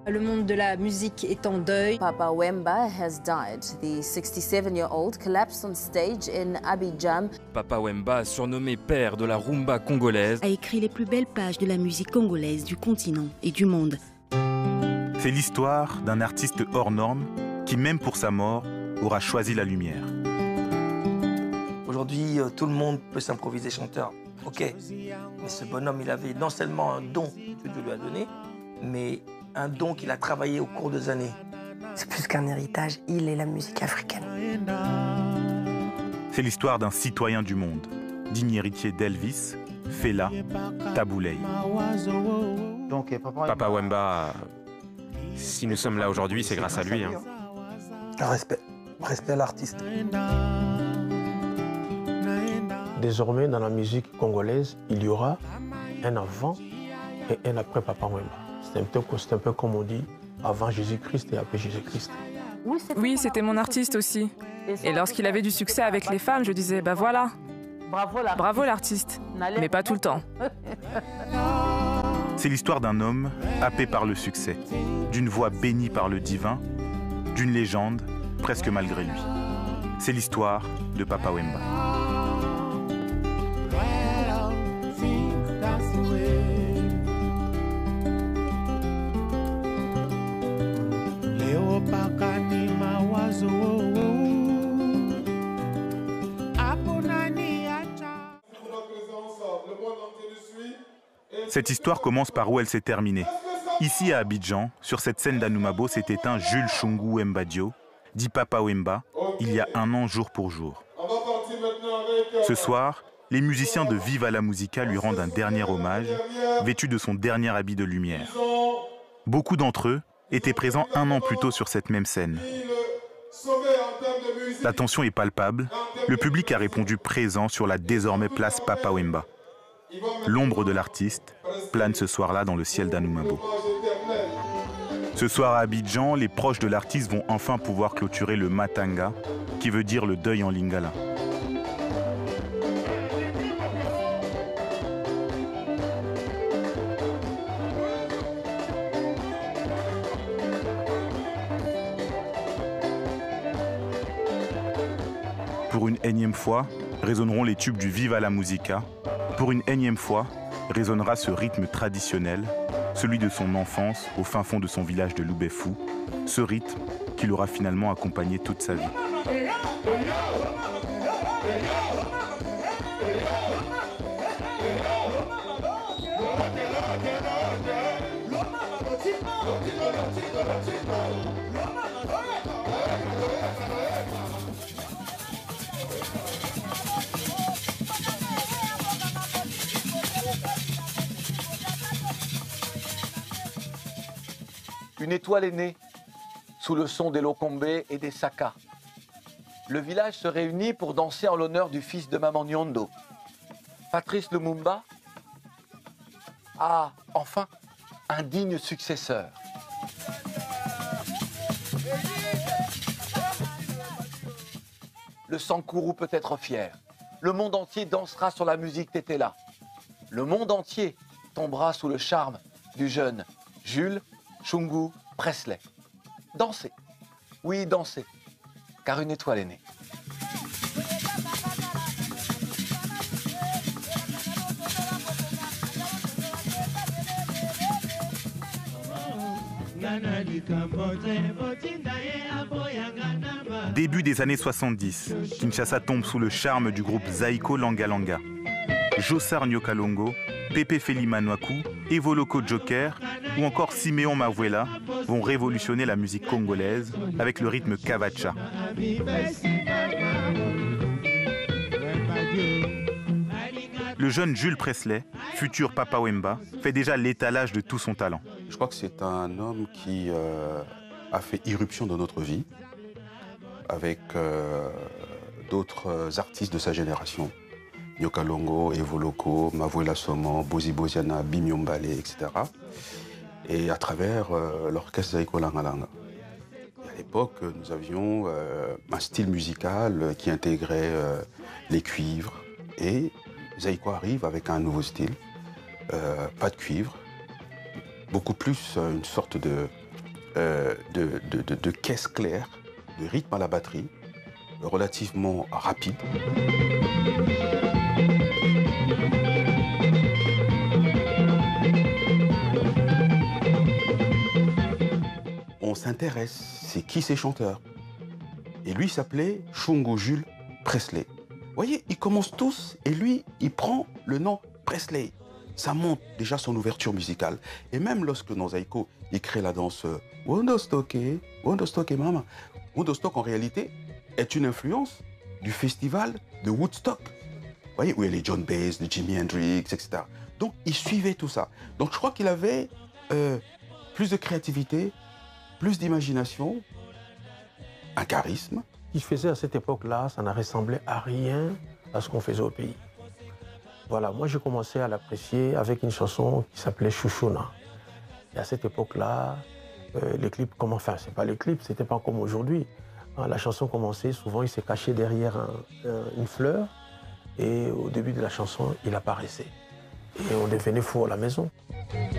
Le monde de la musique est en deuil. Papa Wemba has died. The 67-year-old collapsed on stage in Abidjan. Papa Wemba, surnommé père de la rumba congolaise, a écrit les plus belles pages de la musique congolaise du continent et du monde. C'est l'histoire d'un artiste hors norme qui, même pour sa mort, aura choisi la lumière. Aujourd'hui, tout le monde peut s'improviser chanteur. Ok, mais ce bonhomme, il avait non seulement un don que Dieu lui a donné, mais un don qu'il a travaillé au cours des années. C'est plus qu'un héritage, il est la musique africaine. C'est l'histoire d'un citoyen du monde, digne héritier d'Elvis, Fela, Tabu Ley. Donc, Papa Wemba, si nous sommes là aujourd'hui, c'est grâce à lui. Hein. Respect à l'artiste. Désormais, dans la musique congolaise, il y aura un avant et un après Papa Wemba. C'est un peu comme on dit, avant Jésus-Christ et après Jésus-Christ. Oui, c'était mon artiste aussi. Et lorsqu'il avait du succès avec les femmes, je disais, bah voilà, bravo l'artiste, mais pas tout le temps. C'est l'histoire d'un homme happé par le succès, d'une voix bénie par le divin, d'une légende presque malgré lui. C'est l'histoire de Papa Wemba. Cette histoire commence par où elle s'est terminée. Ici à Abidjan, sur cette scène d'Anoumabo, s'est éteint Jules Chungu Wemba Dio, dit Papa Wemba, il y a un an jour pour jour. Ce soir, les musiciens de Viva la Musica lui rendent un dernier hommage, vêtus de son dernier habit de lumière. Beaucoup d'entre eux étaient présents un an plus tôt sur cette même scène. La tension est palpable, le public a répondu présent sur la désormais place Papa Wemba. L'ombre de l'artiste plane ce soir-là dans le ciel d'Anoumabo. Ce soir à Abidjan, les proches de l'artiste vont enfin pouvoir clôturer le matanga, qui veut dire le deuil en lingala. Pour une énième fois, résonneront les tubes du Viva la Musica. Pour une énième fois, résonnera ce rythme traditionnel, celui de son enfance au fin fond de son village de Loubefou, ce rythme qui l'aura finalement accompagné toute sa vie. Une étoile est née, sous le son des lokombé et des sakas. Le village se réunit pour danser en l'honneur du fils de Maman Nyondo. Patrice Lumumba a, enfin, un digne successeur. Le Sankourou peut être fier. Le monde entier dansera sur la musique Tétéla. Le monde entier tombera sous le charme du jeune Jules Chungu Presley. Dansez. Oui, dansez. Car une étoile est née. Début des années 70, Kinshasa tombe sous le charme du groupe Zaiko Langa Langa. Jossar Nyokalongo, Pepe Felima Nwaku, Evoloko Joker ou encore Siméon Mavuela vont révolutionner la musique congolaise avec le rythme Kavacha. Le jeune Jules Presley, futur Papa Wemba, fait déjà l'étalage de tout son talent. Je crois que c'est un homme qui a fait irruption dans notre vie avec d'autres artistes de sa génération. Nyokalongo, Evoloko, Mavuela Somo, Bozi Boziana, Bimyombale, etc. Et à travers l'orchestre Zaiko Langa Langa. À l'époque, nous avions un style musical qui intégrait les cuivres. Et Zaiko arrive avec un nouveau style, pas de cuivre, beaucoup plus une sorte de de caisse claire, de rythme à la batterie, relativement rapide. On s'intéresse, c'est qui ces chanteurs? Et lui s'appelait Shungu Jules Presley. Vous voyez, ils commencent tous et lui, il prend le nom Presley. Ça montre déjà son ouverture musicale. Et même lorsque Zaiko, il crée la danse Wondostoke Mama. Wondostoke, en réalité, est une influence du festival de Woodstock. Vous voyez, où il y a les John Baez, les Jimi Hendrix, etc. Donc, il suivait tout ça. Donc, je crois qu'il avait plus de créativité, plus d'imagination, un charisme. Ce qu'il faisait à cette époque-là, ça n'a ressemblé à rien à ce qu'on faisait au pays. Voilà, moi j'ai commencé à l'apprécier avec une chanson qui s'appelait Chouchouna. Et à cette époque-là, les clips, c'est pas les clips, c'était pas comme aujourd'hui. La chanson commençait, souvent il s'est caché derrière une fleur et au début de la chanson, il apparaissait. Et on devenait fou à la maison.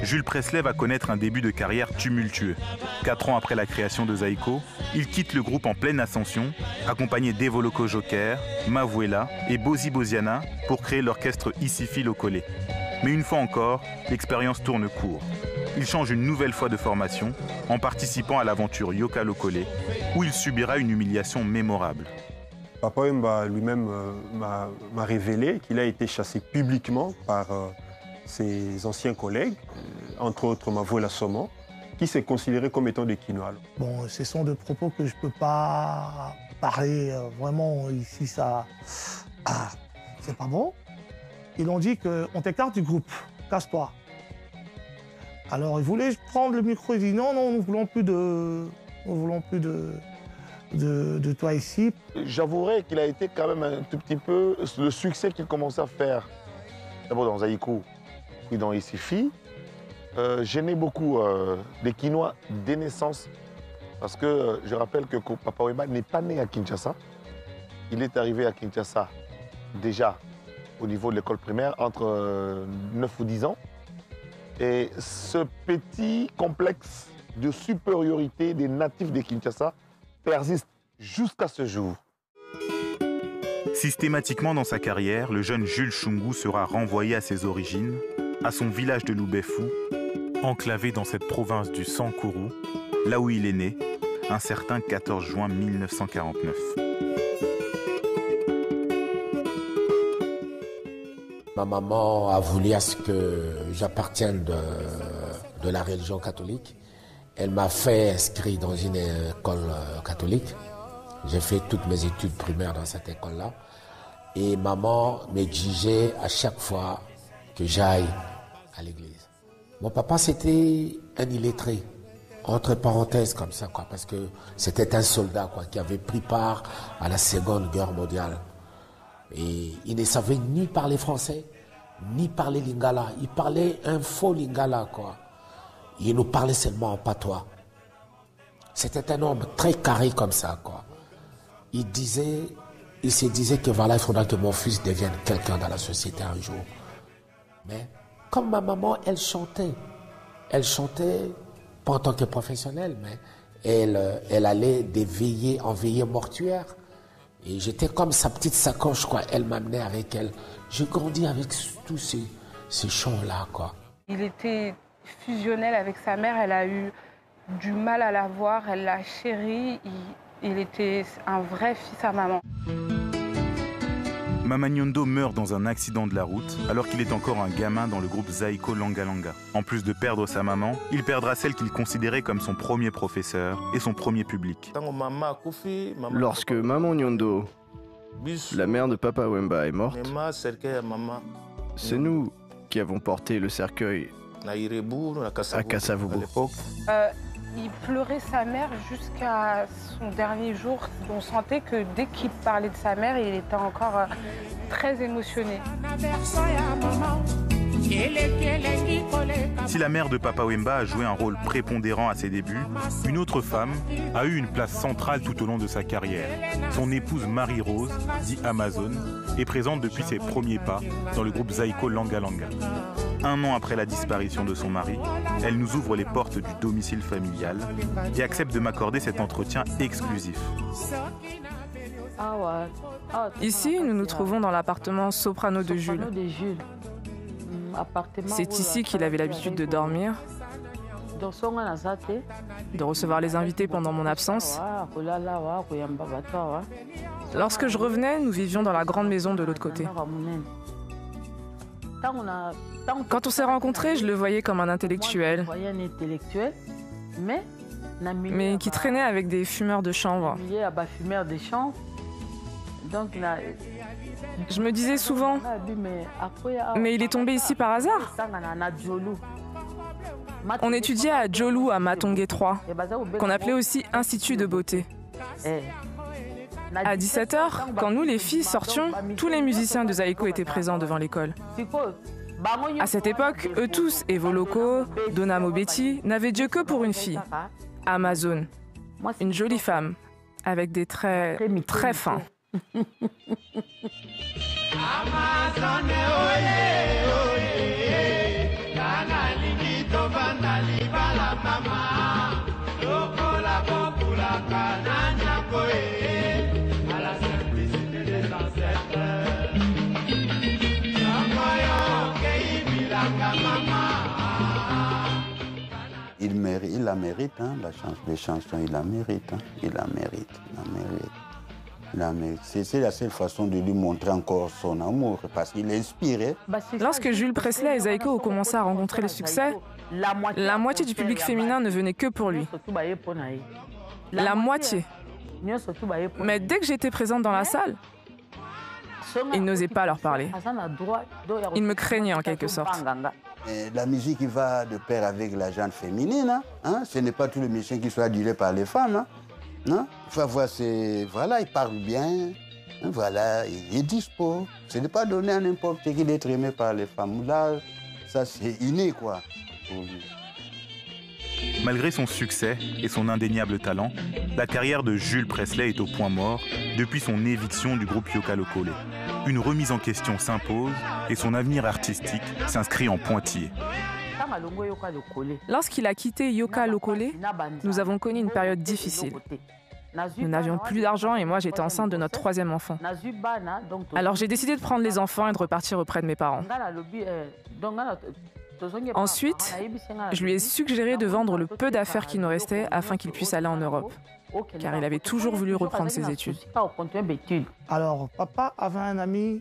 Jules Presley va connaître un début de carrière tumultueux. 4 ans après la création de Zaiko, il quitte le groupe en pleine ascension, accompagné d'Evoloko Joker, Mavuela et Bozi Boziana pour créer l'orchestre Isifi Lokole. Mais une fois encore, l'expérience tourne court. Il change une nouvelle fois de formation en participant à l'aventure Yoka Lokole, où il subira une humiliation mémorable. Papa Wemba lui-même m'a révélé qu'il a été chassé publiquement par ses anciens collègues, entre autres Mavuela Somo, qui s'est considéré comme étant des Kinois. Bon, ce sont des propos que je ne peux pas parler vraiment ici, ça... Ah, c'est pas bon. Ils ont dit qu'on t'écarte du groupe, casse-toi. Alors ils voulaient prendre le micro, ils disent non, nous ne voulons plus de toi ici. J'avouerais qu'il a été quand même un tout petit peu le succès qu'il commençait à faire, d'abord dans Zaiko, puis dans Isifi, gênait beaucoup les Kinois dès naissance, parce que je rappelle que Papa Wemba n'est pas né à Kinshasa. Il est arrivé à Kinshasa déjà au niveau de l'école primaire, entre 9 ou 10 ans. Et ce petit complexe de supériorité des natifs de Kinshasa persiste jusqu'à ce jour. Systématiquement dans sa carrière, le jeune Jules Shungu sera renvoyé à ses origines, à son village de Lubefu, enclavé dans cette province du Sankuru, là où il est né, un certain 14 juin 1949. Ma maman a voulu à ce que j'appartienne de la religion catholique. Elle m'a fait inscrire dans une école catholique. J'ai fait toutes mes études primaires dans cette école-là. Et maman m'exigeait à chaque fois que j'aille à l'église. Mon papa, c'était un illettré, entre parenthèses comme ça, quoi, parce que c'était un soldat quoi, qui avait pris part à la Seconde Guerre mondiale. Et il ne savait ni parler français, ni parler lingala. Il parlait un faux lingala, quoi. Il nous parlait seulement en patois. C'était un homme très carré comme ça, quoi. Il se disait que voilà, il faudra que mon fils devienne quelqu'un dans la société un jour. Mais comme ma maman, elle chantait pas en tant que professionnelle, mais elle allait des veillées en veillée mortuaire. Et j'étais comme sa petite sacoche, quoi. Elle m'amenait avec elle. J'ai grandi avec tous ces chants-là, quoi. Il était fusionnel avec sa mère. Elle a eu du mal à la voir. Elle l'a chéri. Il était un vrai fils à maman. Mama Nyundo meurt dans un accident de la route alors qu'il est encore un gamin dans le groupe Zaiko Langa Langa. En plus de perdre sa maman, il perdra celle qu'il considérait comme son premier professeur et son premier public. Lorsque Maman Nyundo, la mère de Papa Wemba, est morte, c'est nous qui avons porté le cercueil à Kasavubu. Il pleurait sa mère jusqu'à son dernier jour. On sentait que dès qu'il parlait de sa mère, il était encore très émotionné. Si la mère de Papa Wemba a joué un rôle prépondérant à ses débuts, une autre femme a eu une place centrale tout au long de sa carrière. Son épouse Marie-Rose, dit Amazon, est présente depuis ses premiers pas dans le groupe Zaiko Langa Langa. 1 an après la disparition de son mari, elle nous ouvre les portes du domicile familial et accepte de m'accorder cet entretien exclusif. Ici, nous nous trouvons dans l'appartement Soprano de Jules. C'est ici qu'il avait l'habitude de dormir, de recevoir les invités pendant mon absence. Lorsque je revenais, nous vivions dans la grande maison de l'autre côté. Quand on s'est rencontrés, je le voyais comme un intellectuel, mais qui traînait avec des fumeurs de chanvre. Je me disais souvent, mais il est tombé ici par hasard. On étudiait à Jolu, à Matonge 3, qu'on appelait aussi Institut de beauté. À 17h, quand nous les filles sortions, tous les musiciens de Zaïko étaient présents devant l'école. À cette époque, eux tous, Evo Loco, Donamo Betty, n'avaient Dieu que pour une fille, Amazon, une jolie femme, avec des traits très fins. Il la mérite, hein, les chansons, il la mérite, hein, il la mérite. C'est la seule façon de lui montrer encore son amour, parce qu'il est inspiré. Lorsque Jules Presley et Zaïko ont commencé à rencontrer le succès, la moitié du public féminin ne venait que pour lui. La moitié. Mais dès que j'étais présente dans la salle, il n'osait pas leur parler. Il me craignait en quelque sorte. La musique va de pair avec la gente féminine. Hein? Ce n'est pas tout le musicien qui soit adulé par les femmes. Hein? Non? Il faut voir, voilà, il parle bien. Hein? Voilà, il est dispo. Ce n'est pas donné à n'importe qui d'être aimé par les femmes. Là, ça c'est inné, quoi, pour lui. Malgré son succès et son indéniable talent, la carrière de Jules Presley est au point mort depuis son éviction du groupe Yoka Lokole. Une remise en question s'impose et son avenir artistique s'inscrit en pointillé. Lorsqu'il a quitté Yoka Lokole, nous avons connu une période difficile. Nous n'avions plus d'argent et moi j'étais enceinte de notre 3e enfant. Alors j'ai décidé de prendre les enfants et de repartir auprès de mes parents. Ensuite, je lui ai suggéré de vendre le peu d'affaires qui nous restait afin qu'il puisse aller en Europe, car il avait toujours voulu reprendre ses études. Alors, papa avait un ami,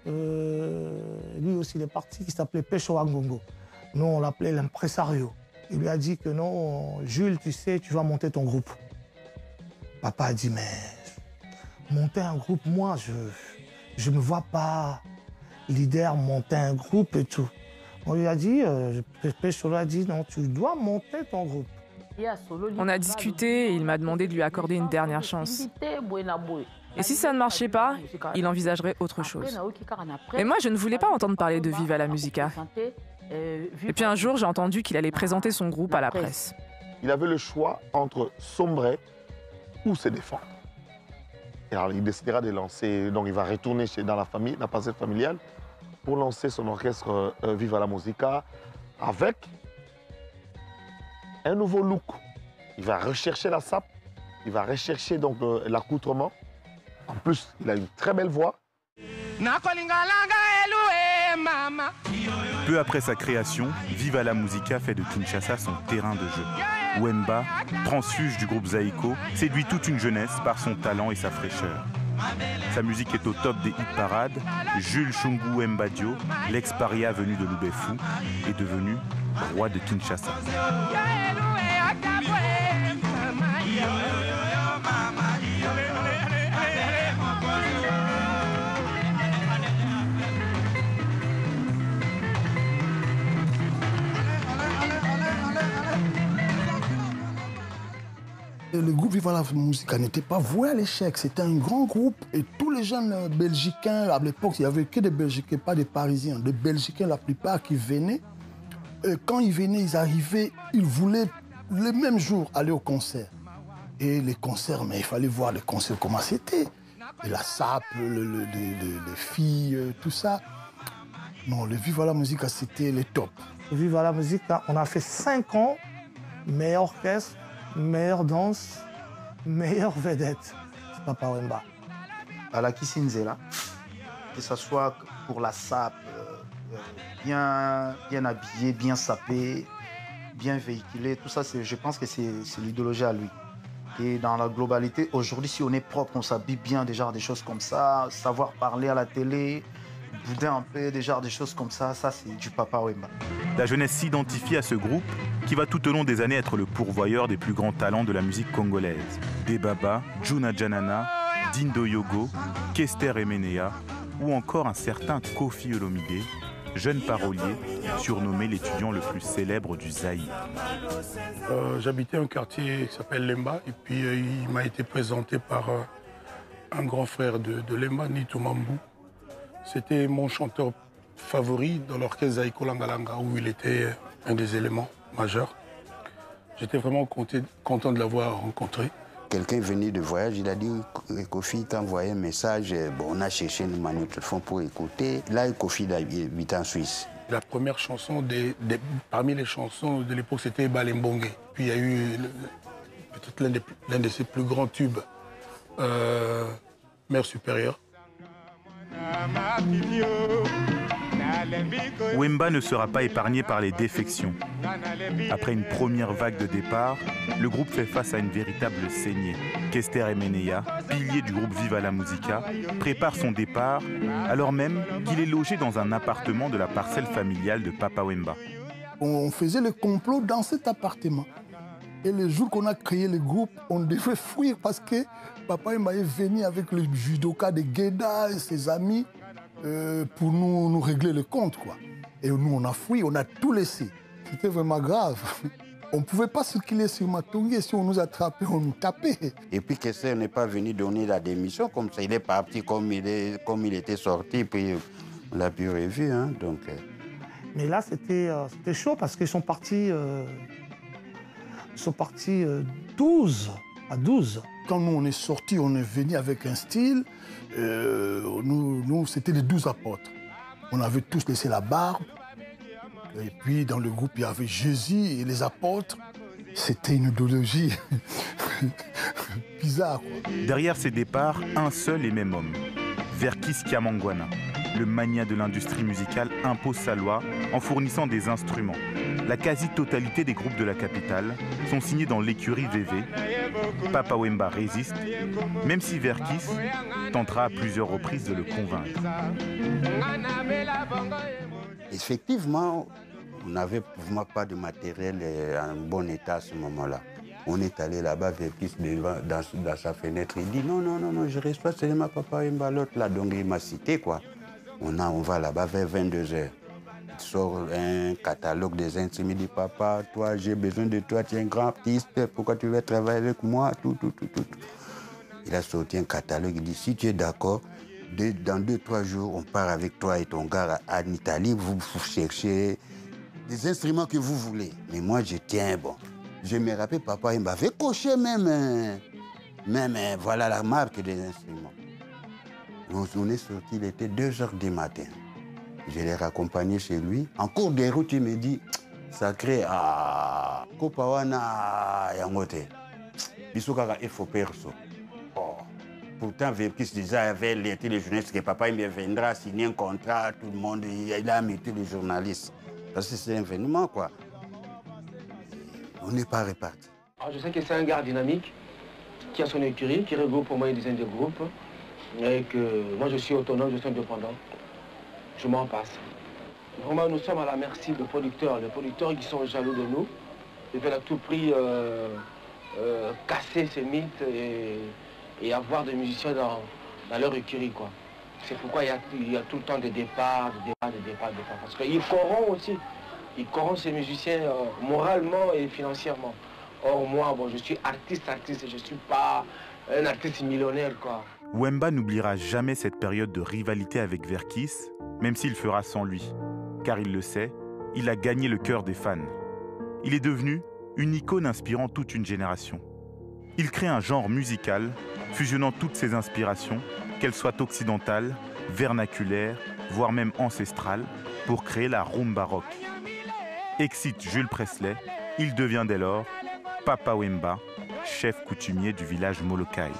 lui aussi il est parti, qui s'appelait Pecho Wangongo. Nous, on l'appelait l'impresario. Il lui a dit que non, Jules, tu sais, tu vas monter ton groupe. Papa a dit, mais monter un groupe, moi, je ne me vois pas leader monter un groupe et tout. On lui a dit, Pecho lui a dit, non, tu dois monter ton groupe. On a discuté et il m'a demandé de lui accorder une dernière chance. Et si ça ne marchait pas, il envisagerait autre chose. Mais moi, je ne voulais pas entendre parler de Viva la Musica. Et puis un jour, j'ai entendu qu'il allait présenter son groupe à la presse. Il avait le choix entre sombrer ou se défendre. Et alors, il décidera de lancer, donc il va retourner dans la famille, la passerelle familiale, pour lancer son orchestre Viva la Musica avec un nouveau look. Il va rechercher la sape, il va rechercher donc l'accoutrement. En plus, il a une très belle voix. Peu après sa création, Viva la Musica fait de Kinshasa son terrain de jeu. Wemba, transfuge du groupe Zaïko, séduit toute une jeunesse par son talent et sa fraîcheur. Sa musique est au top des hit parades. Jules Shungu Wembadio, l'ex-paria venu de Lubefu, est devenu roi de Kinshasa. Le groupe Viva la Musica n'était pas voué à l'échec. C'était un grand groupe et tous les jeunes Belgicains, à l'époque, il n'y avait que des Belgicains, pas des Parisiens. Des Belgicains, la plupart, qui venaient. Et quand ils venaient, ils arrivaient, ils voulaient le même jour aller au concert. Et les concerts, mais il fallait voir les concerts, comment c'était. Et la sape, les filles, tout ça. Non, le Viva la Musica, c'était le top. Le Viva la Musica, on a fait 5 ans, meilleur orchestre, meilleure danse, meilleure vedette. C'est Papa Wemba. À la Kisinzela, que ce soit pour la sape, bien habillé, bien sapé, bien véhiculé, tout ça, je pense que c'est l'idéologie à lui. Et dans la globalité, aujourd'hui, si on est propre, on s'habille bien, des choses comme ça, savoir parler à la télé, bouder un peu, des choses comme ça, c'est du Papa Wemba. La jeunesse s'identifie à ce groupe qui va tout au long des années être le pourvoyeur des plus grands talents de la musique congolaise. Debaba, Juna Janana, Dindo Yogo, Kester Emenea ou encore un certain Kofi Olomide, jeune parolier surnommé l'étudiant le plus célèbre du Zaïre. J'habitais un quartier qui s'appelle Lemba et puis il m'a été présenté par un grand frère de Lemba, Nito Mambou. C'était mon chanteur favori dans l'orchestre Zaïko Langalanga où il était un des éléments majeurs. J'étais vraiment content de l'avoir rencontré. Quelqu'un venu de voyage, il a dit Kofi t'a envoyé un message. Bon, on a cherché une magnétophone pour écouter. Là, Kofi habite en Suisse. La première chanson, parmi les chansons de l'époque, c'était Balembongue. Puis il y a eu peut-être l'un de ses plus grands tubes, Mère supérieure. Wemba ne sera pas épargné par les défections. Après une première vague de départ, le groupe fait face à une véritable saignée. Kester Emenea, pilier du groupe Viva la Musica, prépare son départ alors même qu'il est logé dans un appartement de la parcelle familiale de Papa Wemba. On faisait le complot dans cet appartement. Et le jour qu'on a créé le groupe, on devait fuir parce que Papa Wemba est venu avec le judoka de Gueda et ses amis pour nous régler le compte, quoi. Et nous, on a fui, on a tout laissé. C'était vraiment grave. On ne pouvait pas circuler sur Matongé. Si on nous attrapait, on nous tapait. Et puis Kester n'est pas venu donner la démission comme ça. Il est parti comme il était sorti, puis on l'a pu revu. Hein, donc. Mais là, c'était chaud parce qu'ils sont partis, 12 à 12. Quand nous, on est sortis, on est venu avec un style. Nous c'était les 12 apôtres. On avait tous laissé la barbe. Et puis, dans le groupe, il y avait Jésus et les apôtres. C'était une idéologie bizarre, quoi. Derrière ces départs, un seul et même homme. Verkis Kiamangwana, le magnat de l'industrie musicale, impose sa loi en fournissant des instruments. La quasi-totalité des groupes de la capitale sont signés dans l'écurie VV. Papa Wemba résiste, même si Verkis tentera à plusieurs reprises de le convaincre. Effectivement, on n'avait pas de matériel en bon état à ce moment-là. On est allé là-bas, Verkis dans sa fenêtre, il dit non, je reste pas seulement Papa Wemba, l'autre là, donc il m'a cité, quoi. On va là-bas vers 22h. Il sort un catalogue des instruments, il dit papa, toi, j'ai besoin de toi, tu es un grand artiste, pourquoi tu veux travailler avec moi, tout. Il a sorti un catalogue, il dit si tu es d'accord, dans 2-3 jours, on part avec toi et ton gars en Italie, vous cherchez des instruments que vous voulez. Mais moi, je tiens, bon. Je me rappelle, papa, il m'avait coché même voilà la marque des instruments. On est sorti, il était 2h du matin. Je l'ai raccompagné chez lui. En cours de route, il me dit, sacré, Kopawana Yangote. Bissoukara, il faut perso. Pourtant, Verkis déjà avait alerté les journalistes que papa il viendra signer un contrat, tout le monde, il a amené les journalistes. Parce que c'est un événement, quoi. On n'est pas répartis. Je sais que c'est un gars dynamique, qui a son écurie, qui regroupe pour moi une dizaine de groupes. Et que moi, je suis autonome, je suis indépendant. Je m'en passe. Vraiment, nous sommes à la merci des producteurs. Les producteurs qui sont jaloux de nous. Ils veulent à tout prix casser ces mythes et avoir des musiciens dans leur écurie, quoi. C'est pourquoi il y a tout le temps des départs. Parce qu'ils corrompent aussi. Ils corrompent ces musiciens moralement et financièrement. Or, moi, bon, je suis artiste, et je ne suis pas un artiste millionnaire, quoi. Wemba n'oubliera jamais cette période de rivalité avec Verkis, même s'il fera sans lui. Car il le sait, il a gagné le cœur des fans. Il est devenu une icône inspirant toute une génération. Il crée un genre musical, fusionnant toutes ses inspirations, qu'elles soient occidentales, vernaculaires, voire même ancestrales, pour créer la rumba rock. Excite Jules Presley, il devient dès lors Papa Wemba, chef coutumier du village Molokai.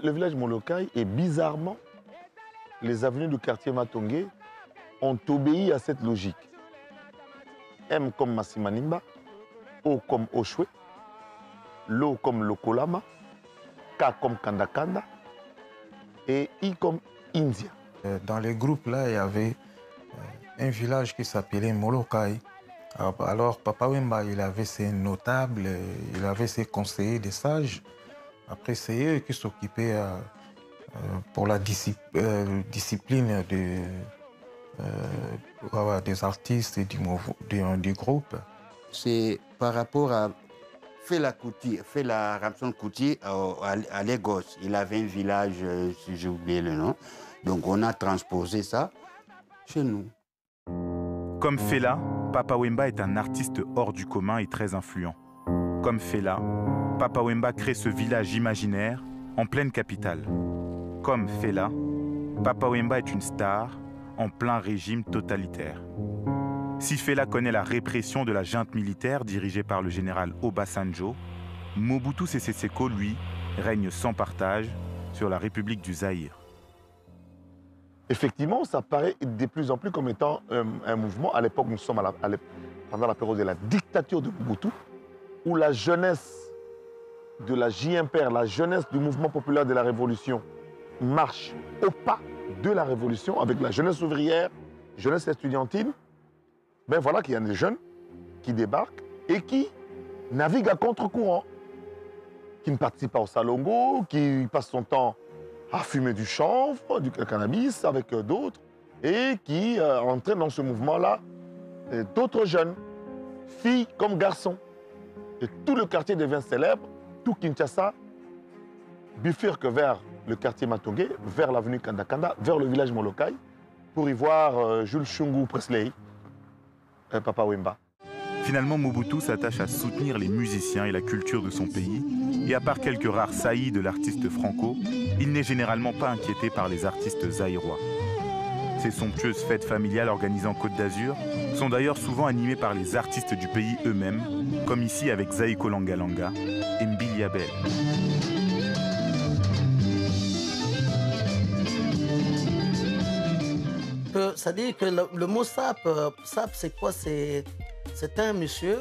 Le village Molokai, et bizarrement, les avenues du quartier Matongé ont obéi à cette logique. M comme Massimanimba, O comme Oshwe, Lo comme Lokolama, K comme Kandakanda et I comme India. Dans les groupes là, il y avait un village qui s'appelait Molokai. Alors Papa Wemba, il avait ses notables, il avait ses conseillers, des sages. Après, c'est eux qui s'occupaient pour la discipline des artistes et du groupe. C'est par rapport à Fela Ramson Kuti à Lagos. Il avait un village, si j'ai oublié le nom. Donc on a transposé ça chez nous. Comme Fela, Papa Wemba est un artiste hors du commun et très influent. Comme Fela, Papa Wemba crée ce village imaginaire en pleine capitale. Comme Fela, Papa Wemba est une star en plein régime totalitaire. Si Fela connaît la répression de la junte militaire dirigée par le général Obasanjo, Mobutu Sese Seko, lui, règne sans partage sur la République du Zaïre. Effectivement, ça paraît de plus en plus comme étant un mouvement. À l'époque, nous sommes pendant la période de la dictature de Mobutu, où la jeunesse de la JMPR, la jeunesse du mouvement populaire de la Révolution, marche au pas de la Révolution avec la jeunesse ouvrière, jeunesse estudiantine. Ben voilà qu'il y a des jeunes qui débarquent et qui naviguent à contre-courant, qui ne participent pas au salongo, qui passent son temps à fumer du chanvre, du cannabis avec d'autres, et qui entraînent dans ce mouvement-là d'autres jeunes, filles comme garçons. Et tout le quartier devient célèbre, tout Kinshasa bifurque vers le quartier Matongé, vers l'avenue Kandakanda, vers le village Molokai, pour y voir Jules Shungu Presley, Papa Wemba. Finalement, Mobutu s'attache à soutenir les musiciens et la culture de son pays, et à part quelques rares saillies de l'artiste franco, il n'est généralement pas inquiété par les artistes zaïrois. Ces somptueuses fêtes familiales organisées en Côte d'Azur sont d'ailleurs souvent animées par les artistes du pays eux-mêmes, comme ici avec Zaïko Langalanga et Mbili Abel. Ça dit que le mot sap c'est quoi? C'est un monsieur,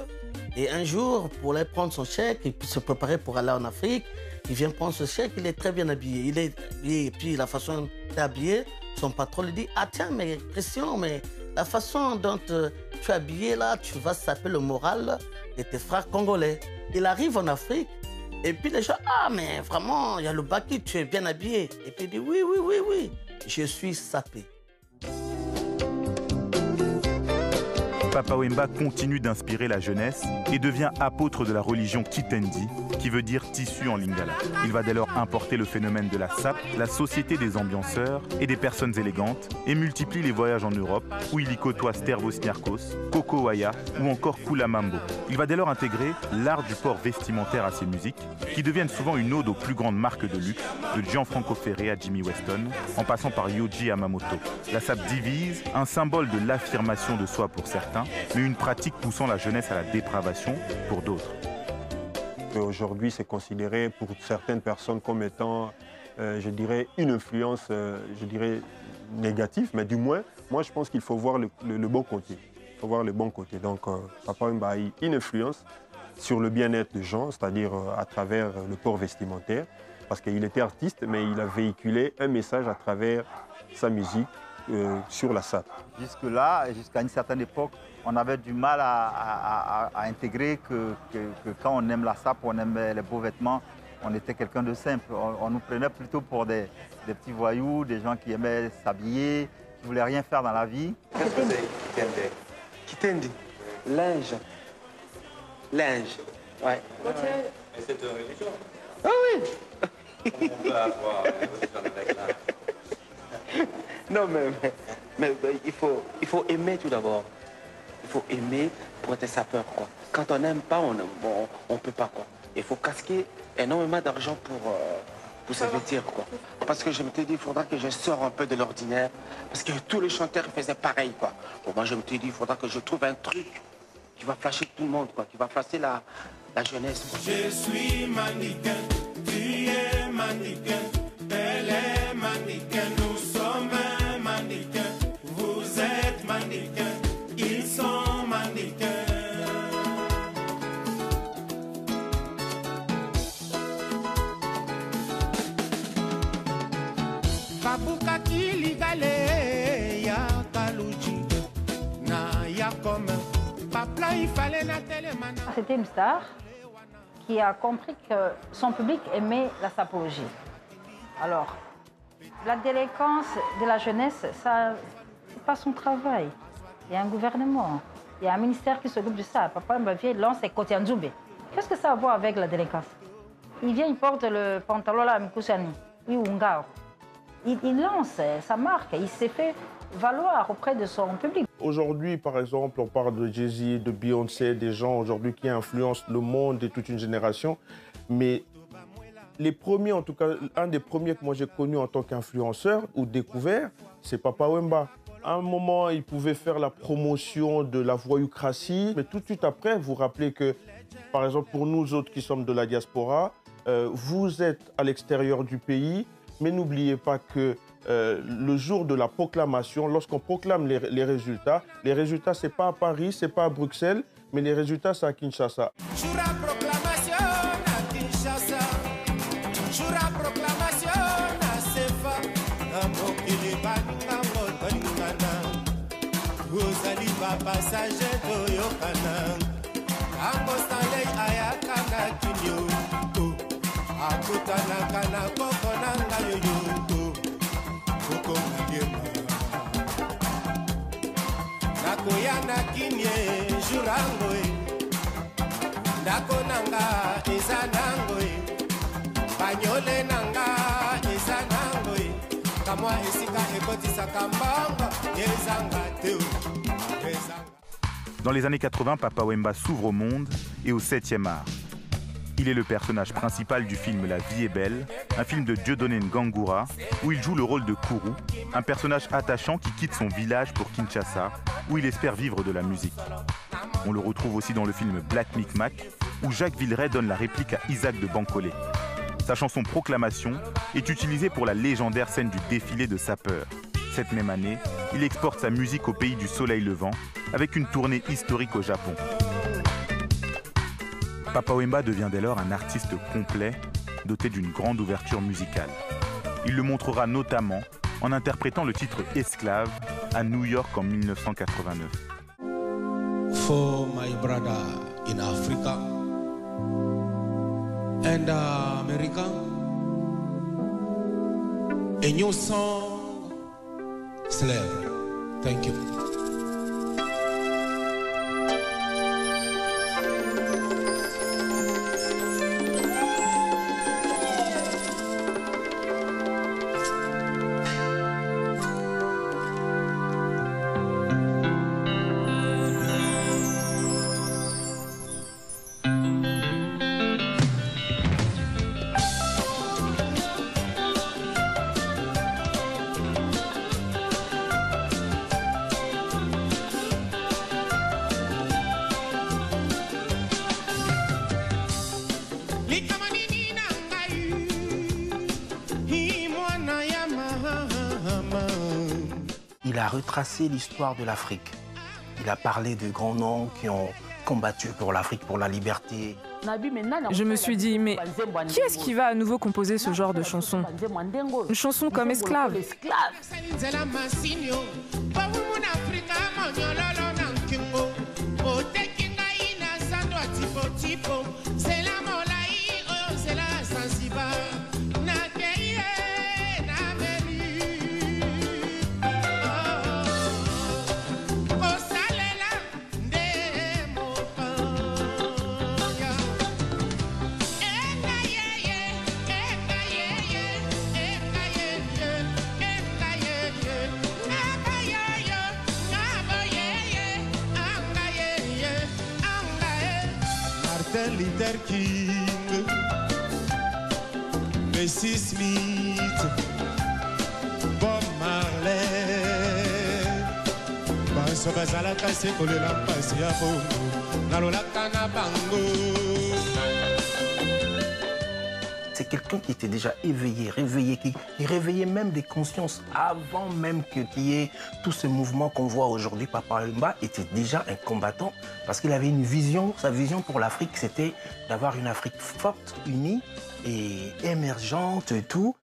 et un jour, pour aller prendre son chèque et puis se préparer pour aller en Afrique, il vient prendre ce chèque, il est très bien habillé. Il est habillé, et puis la façon dont il est habillé, son patron lui dit « Ah tiens, mais Christian, mais la façon dont tu es habillé là, tu vas saper le moral de tes frères congolais. » Il arrive en Afrique, et puis les gens « Ah, mais vraiment, il y a le Baki, tu es bien habillé. » Et puis il dit « Oui, oui, oui, oui, je suis sapé. » Papa Wemba continue d'inspirer la jeunesse et devient apôtre de la religion Kitendi, qui veut dire tissu en lingala. Il va dès lors importer le phénomène de la SAP, la société des ambianceurs et des personnes élégantes, et multiplie les voyages en Europe, où il y côtoie Stervos Niarchos, Coco Waya ou encore Kula Mambo. Il va dès lors intégrer l'art du port vestimentaire à ses musiques, qui deviennent souvent une ode aux plus grandes marques de luxe, de Gianfranco Ferré à Jimmy Weston, en passant par Yohji Yamamoto. La SAP divise, un symbole de l'affirmation de soi pour certains, mais une pratique poussant la jeunesse à la dépravation pour d'autres. Aujourd'hui, c'est considéré pour certaines personnes comme étant, je dirais, une influence, je dirais, négative, mais du moins, moi je pense qu'il faut voir le bon côté. Il faut voir le bon côté. Donc, Papa Wemba a une influence sur le bien-être des gens, c'est-à-dire à travers le port vestimentaire, parce qu'il était artiste, mais il a véhiculé un message à travers sa musique sur la SAP. Jusque-là, jusqu'à une certaine époque, on avait du mal à intégrer que quand on aime la SAP, on aime les beaux vêtements, on était quelqu'un de simple. On nous prenait plutôt pour des petits voyous, des gens qui aimaient s'habiller, ne voulait rien faire dans la vie. Qu'est-ce que c'est Kitende? Linge. Linge. Ouais. Et c'est une religion. Ah oui. On peut avoir une religion avec là. Non, mais il faut aimer tout d'abord. Il faut aimer pour être sapeur, quoi. Quand on n'aime pas, on peut pas, quoi. Il faut casquer énormément d'argent pour se vêtir, quoi. Parce que je me suis dit, il faudra que je sors un peu de l'ordinaire. Parce que tous les chanteurs faisaient pareil, quoi. Bon, moi, je me suis dit, il faudra que je trouve un truc qui va flasher tout le monde, quoi. Qui va flasher la jeunesse, quoi. Je suis mannequin, tu es mannequin, elle est mannequin, nous sommes un mannequin, vous êtes mannequin, ils sont mannequins. Babuka kiligale ya kaluji na ya comme papla il fallait na télémana. C'était une star qui a compris que son public aimait la sapologie. Alors, la délinquance de la jeunesse, ça, c'est pas son travail. Il y a un gouvernement, il y a un ministère qui s'occupe de ça. Papa Mbavier lance ses côtés en Djoubé. Qu'est-ce que ça a à voir avec la délinquance? Il vient, il porte le pantalon là, Mkoussani, oui, Ungao. Il lance sa marque, il s'est fait valoir auprès de son public. Aujourd'hui, par exemple, on parle de Jay-Z, de Beyoncé, des gens aujourd'hui qui influencent le monde et toute une génération. Mais les premiers, en tout cas, un des premiers que moi j'ai connu en tant qu'influenceur ou découvert, c'est Papa Wemba. À un moment, il pouvait faire la promotion de la voyoucratie, mais tout de suite après, vous rappelez que, par exemple, pour nous autres qui sommes de la diaspora, vous êtes à l'extérieur du pays, mais n'oubliez pas que le jour de la proclamation, lorsqu'on proclame les résultats, c'est pas à Paris, c'est pas à Bruxelles, mais les résultats, c'est à Kinshasa. Jura proclamation à Kinshasa, jura proclamation à Sefa, Amokili Banga Motanana, Rosali Papa Sage Toyokana, Amostale Ayakana Kinyo, Akutana Kana Kokonanga Yoyo. Nakoyana kinye jurango Nakonanga ezanango Banyole nanga ezanango Kamwa esika ekotisa kambanga ezanga teo. Dans les années 80, Papa Wemba s'ouvre au monde et au 7e art. Il est le personnage principal du film La vie est belle, un film de Dieudonné Ngangura, où il joue le rôle de Kourou, un personnage attachant qui quitte son village pour Kinshasa, où il espère vivre de la musique. On le retrouve aussi dans le film Black Micmac, où Jacques Villeray donne la réplique à Isaac de Bancolé. Sa chanson Proclamation est utilisée pour la légendaire scène du défilé de sapeurs. Cette même année, il exporte sa musique au pays du soleil levant, avec une tournée historique au Japon. Papa Wemba devient dès lors un artiste complet, doté d'une grande ouverture musicale. Il le montrera notamment en interprétant le titre Esclave à New York en 1989. For my brother in Africa and America, a new song, Slavery. Thank you. Il a retracé l'histoire de l'Afrique. Il a parlé de grands noms qui ont combattu pour l'Afrique, pour la liberté. Je me suis dit, mais qui est-ce qui va à nouveau composer ce genre de chanson? Une chanson comme Esclave. Martin Luther King, Bessie Smith, Bob Marley, Banso Bazala Kase Kolela Pasi ya Bongo, Nalola Kana Bango. C'est quelqu'un qui était déjà éveillé, réveillé, qui réveillait même des consciences avant même qu'il y ait tout ce mouvement qu'on voit aujourd'hui. Papa Wemba était déjà un combattant parce qu'il avait une vision. Sa vision pour l'Afrique, c'était d'avoir une Afrique forte, unie et émergente et tout.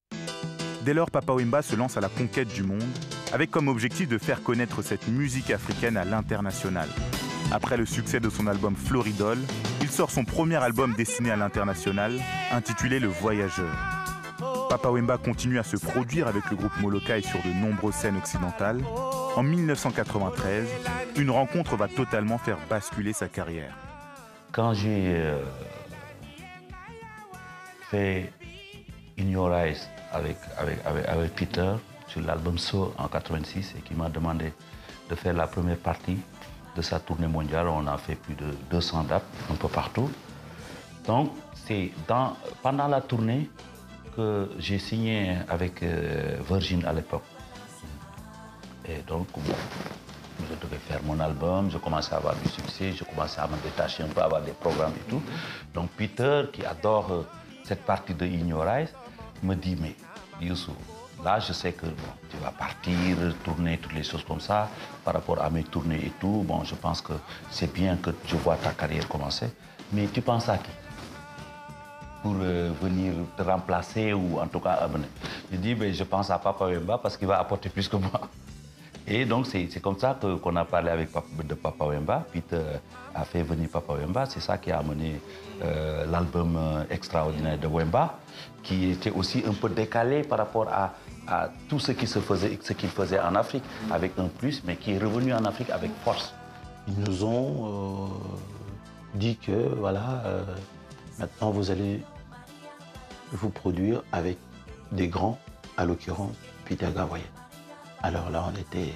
Dès lors, Papa Wemba se lance à la conquête du monde avec comme objectif de faire connaître cette musique africaine à l'international. Après le succès de son album Floridol, il sort son premier album destiné à l'international, intitulé Le Voyageur. Papa Wemba continue à se produire avec le groupe Molokai sur de nombreuses scènes occidentales. En 1993, une rencontre va totalement faire basculer sa carrière. Quand j'ai fait In Your Eyes avec Peter sur l'album So en 86 et qui m'a demandé de faire la première partie de sa tournée mondiale, on a fait plus de 200 dates un peu partout. Donc c'est pendant la tournée que j'ai signé avec Virgin à l'époque. Et donc je devais faire mon album, je commençais à avoir du succès, je commençais à me détacher un peu, à avoir des programmes et tout. Donc Peter, qui adore cette partie de In Your Eyes, me dit, mais Youssou, là je sais que bon, tu vas partir, tourner, toutes les choses comme ça, par rapport à mes tournées et tout, bon, je pense que c'est bien que tu vois ta carrière commencer, mais tu penses à qui pour venir te remplacer ou en tout cas amener? Je dis, ben, je pense à Papa Wemba parce qu'il va apporter plus que moi. Et donc c'est comme ça qu'on a parlé avec Papa Wemba. Peter a fait venir Papa Wemba. C'est ça qui a amené l'album extraordinaire de Wemba, qui était aussi un peu décalé par rapport à tout ce qui se faisait, ce qu'il faisait en Afrique, avec un plus, mais qui est revenu en Afrique avec force. Ils nous ont dit que voilà, maintenant vous allez vous produire avec des grands, à l'occurrence Peter Gabriel. Alors là, on était...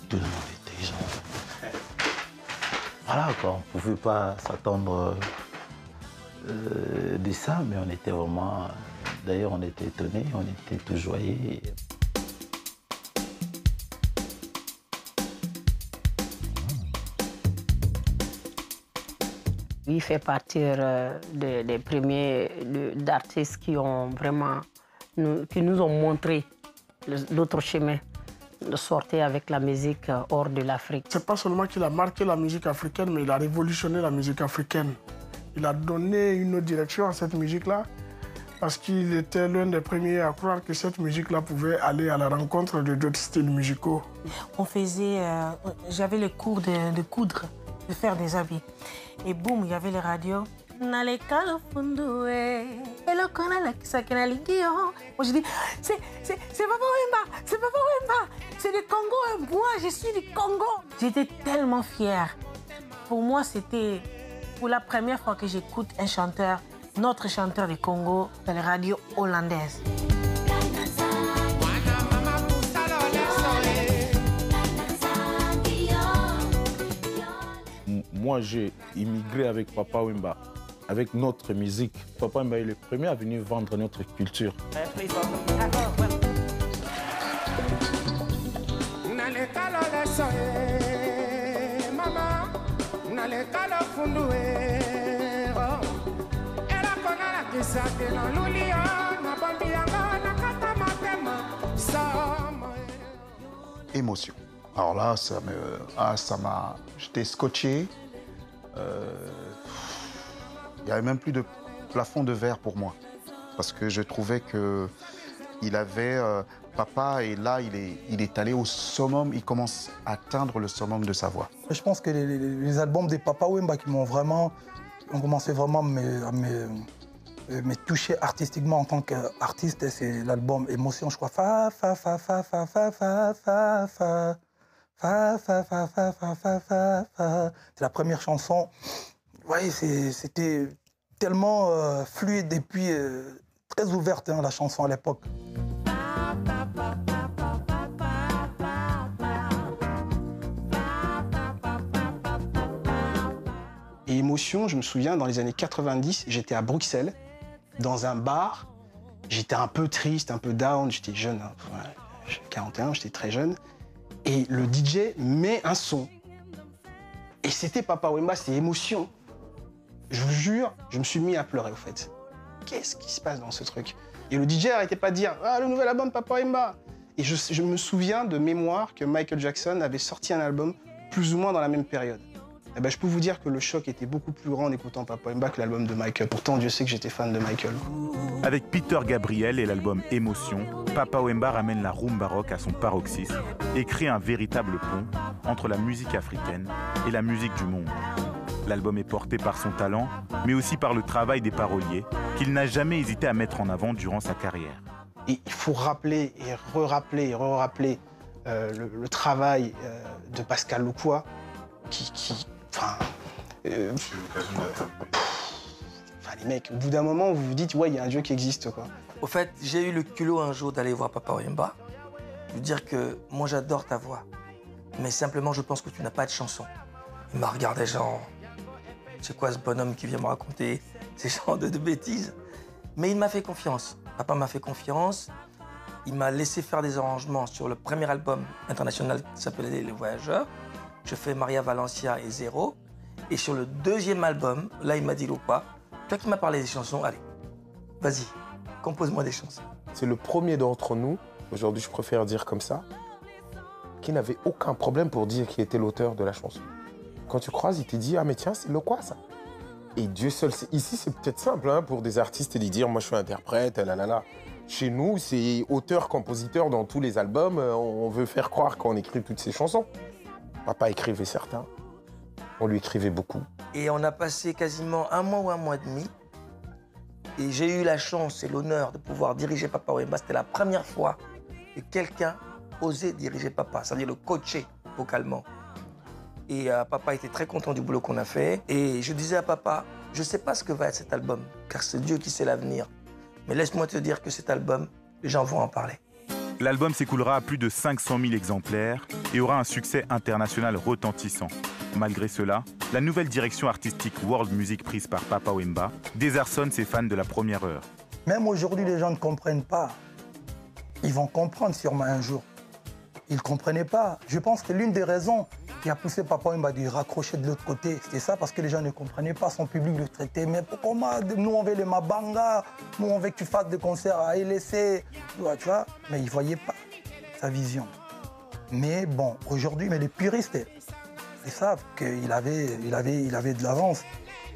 tout le monde était genre... Voilà, quoi, on ne pouvait pas s'attendre de ça, mais on était vraiment... D'ailleurs, on était étonnés, on était tout joyeux. Il fait partie des premiers d'artistes qui ont vraiment... qui nous ont montré l'autre chemin de sortir avec la musique hors de l'Afrique. C'est pas seulement qu'il a marqué la musique africaine, mais il a révolutionné la musique africaine. Il a donné une autre direction à cette musique-là, parce qu'il était l'un des premiers à croire que cette musique-là pouvait aller à la rencontre de d'autres styles musicaux. On faisait, j'avais le cours de coudre, de faire des habits. Et boum, il y avait les radios. Moi je dis, c'est Papa Wemba, c'est Papa Wemba, c'est du Congo et moi je suis du Congo. J'étais tellement fière. Pour moi c'était pour la première fois que j'écoute un chanteur, notre chanteur du Congo dans les radios hollandaises. Moi j'ai immigré avec Papa Wemba. Avec notre musique. Papa Wemba est le premier à venir vendre notre culture. Émotion. Alors là, j'étais scotché. Il n'y avait même plus de plafond de verre pour moi. Parce que je trouvais qu'il avait... papa, et là, il est allé au summum, il commence à atteindre le summum de sa voix. Je pense que les albums de Papa Wemba qui m'ont vraiment... ont commencé vraiment à me toucher artistiquement en tant qu'artiste, c'est l'album Émotion, je crois. Fa, fa, fa, fa, fa, fa, fa, fa, fa. Fa, fa, fa, fa, fa, fa, fa, fa. C'est la première chanson. Oui, c'était tellement fluide et puis très ouverte la chanson à l'époque. Émotion, je me souviens, dans les années 90, j'étais à Bruxelles, dans un bar. J'étais un peu triste, un peu down, j'étais jeune, hein. Ouais, j'ai 41, j'étais très jeune. Et le DJ met un son. Et c'était Papa Wemba, c'était Émotion. Je vous jure, je me suis mis à pleurer, au fait. Qu'est-ce qui se passe dans ce truc? Et le DJ n'arrêtait pas de dire « Ah, le nouvel album de Papa Wemba !» Et je me souviens de mémoire que Michael Jackson avait sorti un album plus ou moins dans la même période. Eh ben, je peux vous dire que le choc était beaucoup plus grand en écoutant Papa Wemba que l'album de Michael. Pourtant, Dieu sait que j'étais fan de Michael. Avec Peter Gabriel et l'album Émotion, Papa Wemba ramène la rumba rock à son paroxysme et crée un véritable pont entre la musique africaine et la musique du monde. L'album est porté par son talent, mais aussi par le travail des paroliers, qu'il n'a jamais hésité à mettre en avant durant sa carrière. Et il faut rappeler et re-rappeler le travail de Pascal Loukoua, les mecs, au bout d'un moment, vous vous dites, ouais, il y a un Dieu qui existe, quoi. Au fait, j'ai eu le culot un jour d'aller voir Papa Wemba, lui dire que moi j'adore ta voix, mais simplement je pense que tu n'as pas de chanson. Il m'a regardé genre, c'est quoi ce bonhomme qui vient me raconter ces genres de bêtises? Mais il m'a fait confiance. Papa m'a fait confiance. Il m'a laissé faire des arrangements sur le premier album international qui s'appelait Les Voyageurs. Je fais Maria Valencia et Zéro. Et sur le deuxième album, là, il m'a dit Loukoua, toi qui m'as parlé des chansons, allez, vas-y, compose-moi des chansons. C'est le premier d'entre nous, aujourd'hui je préfère dire comme ça, qui n'avait aucun problème pour dire qui était l'auteur de la chanson. Quand tu croises, il te dit, ah mais tiens, c'est Loukoua ça. Et Dieu seul, ici c'est peut-être simple hein, pour des artistes de dire, moi je suis interprète, là. Chez nous, c'est auteur-compositeur dans tous les albums, on veut faire croire qu'on écrit toutes ces chansons. Papa écrivait certains, on lui écrivait beaucoup. Et on a passé quasiment un mois ou un mois et demi. Et j'ai eu la chance et l'honneur de pouvoir diriger Papa Wemba. C'était la première fois que quelqu'un osait diriger Papa, c'est-à-dire le coacher vocalement. Et Papa était très content du boulot qu'on a fait. Et je disais à Papa, je ne sais pas ce que va être cet album, car c'est Dieu qui sait l'avenir. Mais laisse-moi te dire que cet album, les gens vont en parler. L'album s'écoulera à plus de 500 000 exemplaires et aura un succès international retentissant. Malgré cela, la nouvelle direction artistique World Music prise par Papa Wemba désarçonne ses fans de la première heure. Même aujourd'hui, les gens ne comprennent pas. Ils vont comprendre sûrement un jour. Ils ne comprenaient pas. Je pense que l'une des raisons qui a poussé Papa Wemba de raccrocher de l'autre côté, c'était ça, parce que les gens ne comprenaient pas, son public le traitait. Mais comment nous on veut les Mabanga, nous on veut que tu fasses des concerts à LSC, tu vois. Mais ils ne voyaient pas sa vision. Mais bon, aujourd'hui, les puristes, ils savent qu'il avait de l'avance.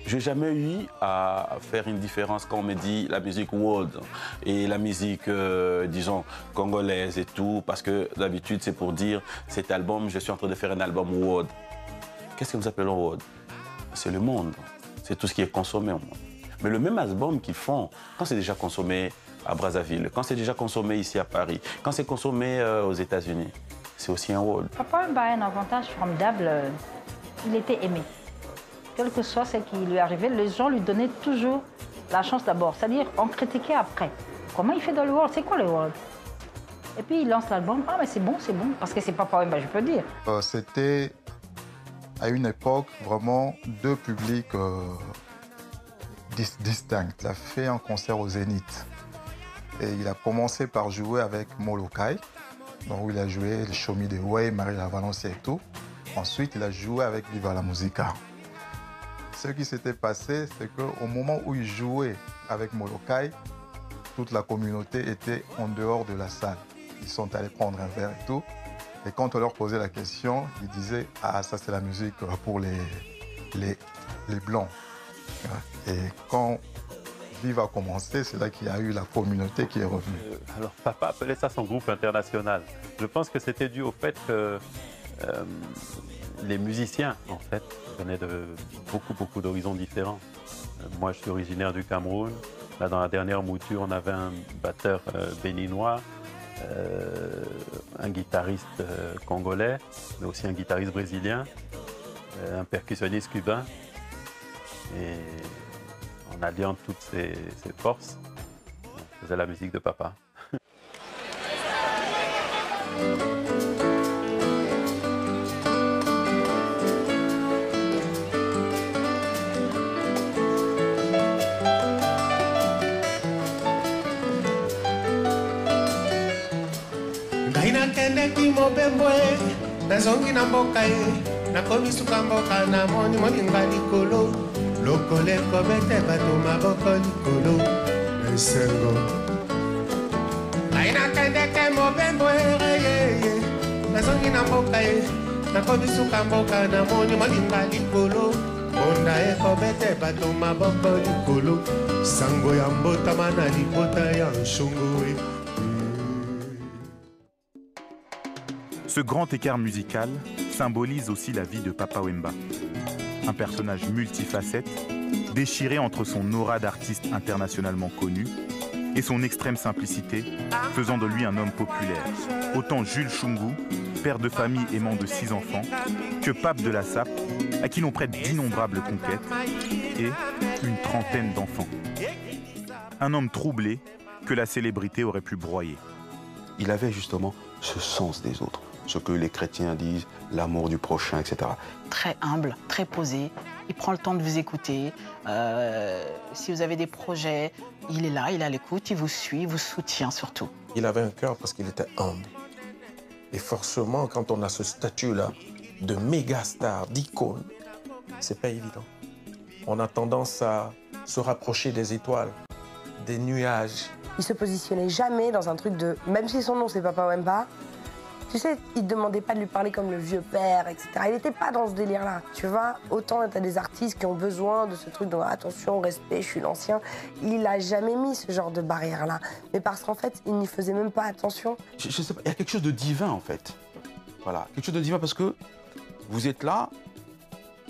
J'ai jamais eu à faire une différence quand on me dit la musique world et la musique, disons, congolaise et tout, parce que d'habitude, c'est pour dire cet album, je suis en train de faire un album world. Qu'est-ce que nous appelons world? C'est le monde, c'est tout ce qui est consommé au monde. Mais le même album qu'ils font, quand c'est déjà consommé à Brazzaville, quand c'est déjà consommé ici à Paris, quand c'est consommé aux États-Unis, c'est aussi un world. Papa Wemba a un avantage formidable, il était aimé. Quel que soit ce qui lui arrivait, les gens lui donnaient toujours la chance d'abord. C'est-à-dire, on critiquait après. Comment il fait dans le world? C'est quoi le world? Et puis il lance l'album. Ah, mais c'est bon, parce que c'est Papa Wemba, je peux dire. C'était à une époque vraiment deux publics distincts. Il a fait un concert au Zénith. Et il a commencé par jouer avec Molokai. Donc il a joué le Show Me The Way, Maria Valencia et tout. Ensuite, il a joué avec Viva la Musica. Ce qui s'était passé, c'est qu'au moment où il jouait avec Molokai, toute la communauté était en dehors de la salle. Ils sont allés prendre un verre et tout. Et quand on leur posait la question, ils disaient « Ah, ça c'est la musique pour les Blancs ». Et quand Viva a commencé, c'est là qu'il y a eu la communauté qui est revenue. Alors Papa appelait ça son groupe international. Je pense que c'était dû au fait que les musiciens, en fait, venaient de beaucoup d'horizons différents. Moi, je suis originaire du Cameroun. Là, dans la dernière mouture, on avait un batteur béninois, un guitariste congolais, mais aussi un guitariste brésilien, un percussionniste cubain. Et en alliant toutes ces forces, on faisait la musique de Papa. namoni mobembo e nazongi na mboka e nakomi suka mboka namoni moninga likolo lokolo ekobete bato maboko likolo na esengo ngai nakendeke mobembo e nazongi na mboka e nakomi suka mboka namoni moninga likolo onda ekobete bato maboko likolo sango ya mbotama na libota ya nshongo e. Ce grand écart musical symbolise aussi la vie de Papa Wemba. Un personnage multifacette, déchiré entre son aura d'artiste internationalement connu et son extrême simplicité, faisant de lui un homme populaire. Autant Jules Shungu, père de famille aimant de 6 enfants, que Pape de la Sape, à qui l'on prête d'innombrables conquêtes, et une trentaine d'enfants. Un homme troublé que la célébrité aurait pu broyer. Il avait justement ce sens des autres, ce que les chrétiens disent, l'amour du prochain, etc. Très humble, très posé, il prend le temps de vous écouter. Si vous avez des projets, il est là, il est à l'écoute, il vous suit, il vous soutient surtout. Il avait un cœur parce qu'il était humble. Et forcément, quand on a ce statut-là de méga star, d'icône, c'est pas évident. On a tendance à se rapprocher des étoiles, des nuages. Il se positionnait jamais dans un truc de... Même si son nom c'est Papa Wemba, tu sais, il ne demandait pas de lui parler comme le vieux père, etc. Il n'était pas dans ce délire-là, tu vois. Autant tu as des artistes qui ont besoin de ce truc de attention, respect, je suis l'ancien. Il n'a jamais mis ce genre de barrière-là. Mais parce qu'en fait, il n'y faisait même pas attention. Je sais pas, il y a quelque chose de divin en fait. Voilà, quelque chose de divin parce que vous êtes là,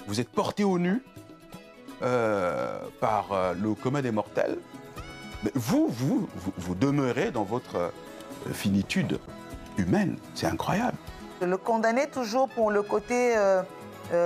vous êtes porté au nu par le commun des mortels. Mais vous demeurez dans votre finitude humaine. C'est incroyable. Le condamner toujours pour,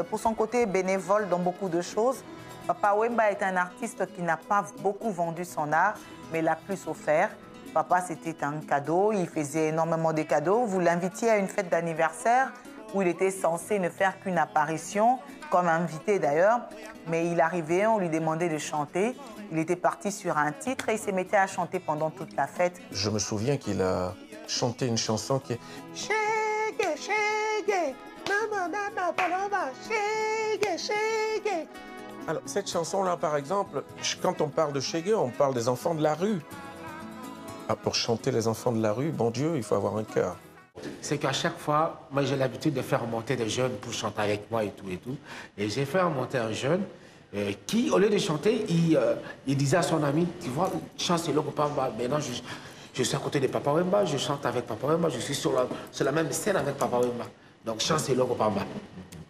pour son côté bénévole dans beaucoup de choses. Papa Wemba est un artiste qui n'a pas beaucoup vendu son art, mais il a plus offert. Papa, c'était un cadeau, il faisait énormément de cadeaux. Vous l'invitiez à une fête d'anniversaire où il était censé ne faire qu'une apparition, comme invité d'ailleurs. Mais il arrivait, on lui demandait de chanter. Il était parti sur un titre et il se mettait à chanter pendant toute la fête. Je me souviens qu'il a chanté une chanson qui est Shege, shege, nanana, palaba, shege, shege. Alors, cette chanson-là, par exemple, quand on parle de Shege, on parle des enfants de la rue. Ah, pour chanter les enfants de la rue, bon Dieu, il faut avoir un cœur. C'est qu'à chaque fois, moi j'ai l'habitude de faire monter des jeunes pour chanter avec moi et tout et tout. Et j'ai fait monter un jeune qui, au lieu de chanter, il disait à son ami, tu vois, chante c'est le Papa Wemba. Maintenant, je suis à côté de Papa Wemba, je chante avec Papa Wemba, je suis sur la même scène avec Papa Wemba. Donc, chante c'est le Papa Wemba.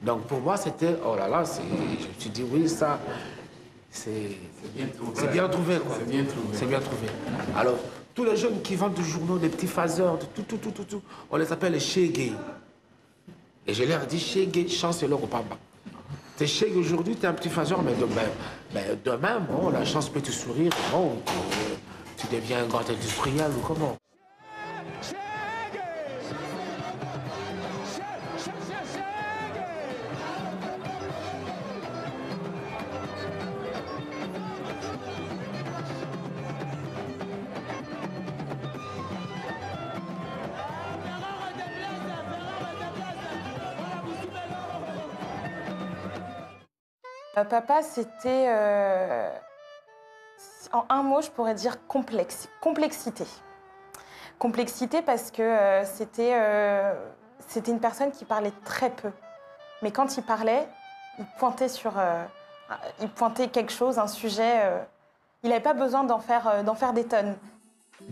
Donc, pour moi, c'était, oh là là, je me suis dit, oui, ça, c'est bien trouvé, quoi. C'est bien trouvé. C'est bien trouvé. Alors, tous les jeunes qui vendent du journaux, des petits phaseurs, tout, on les appelle les Shege. Et je leur ai dit, Shege, chante c'est le Papa Wemba. T'es Shege aujourd'hui, t'es un petit phaseur, mais demain, bon, la chance peut te sourire, bon, tu deviens un grand industriel ou comment? Papa, c'était, en un mot, je pourrais dire complexité. Complexité parce que c'était une personne qui parlait très peu. Mais quand il parlait, il pointait quelque chose, un sujet. Il n'avait pas besoin d'en faire des tonnes.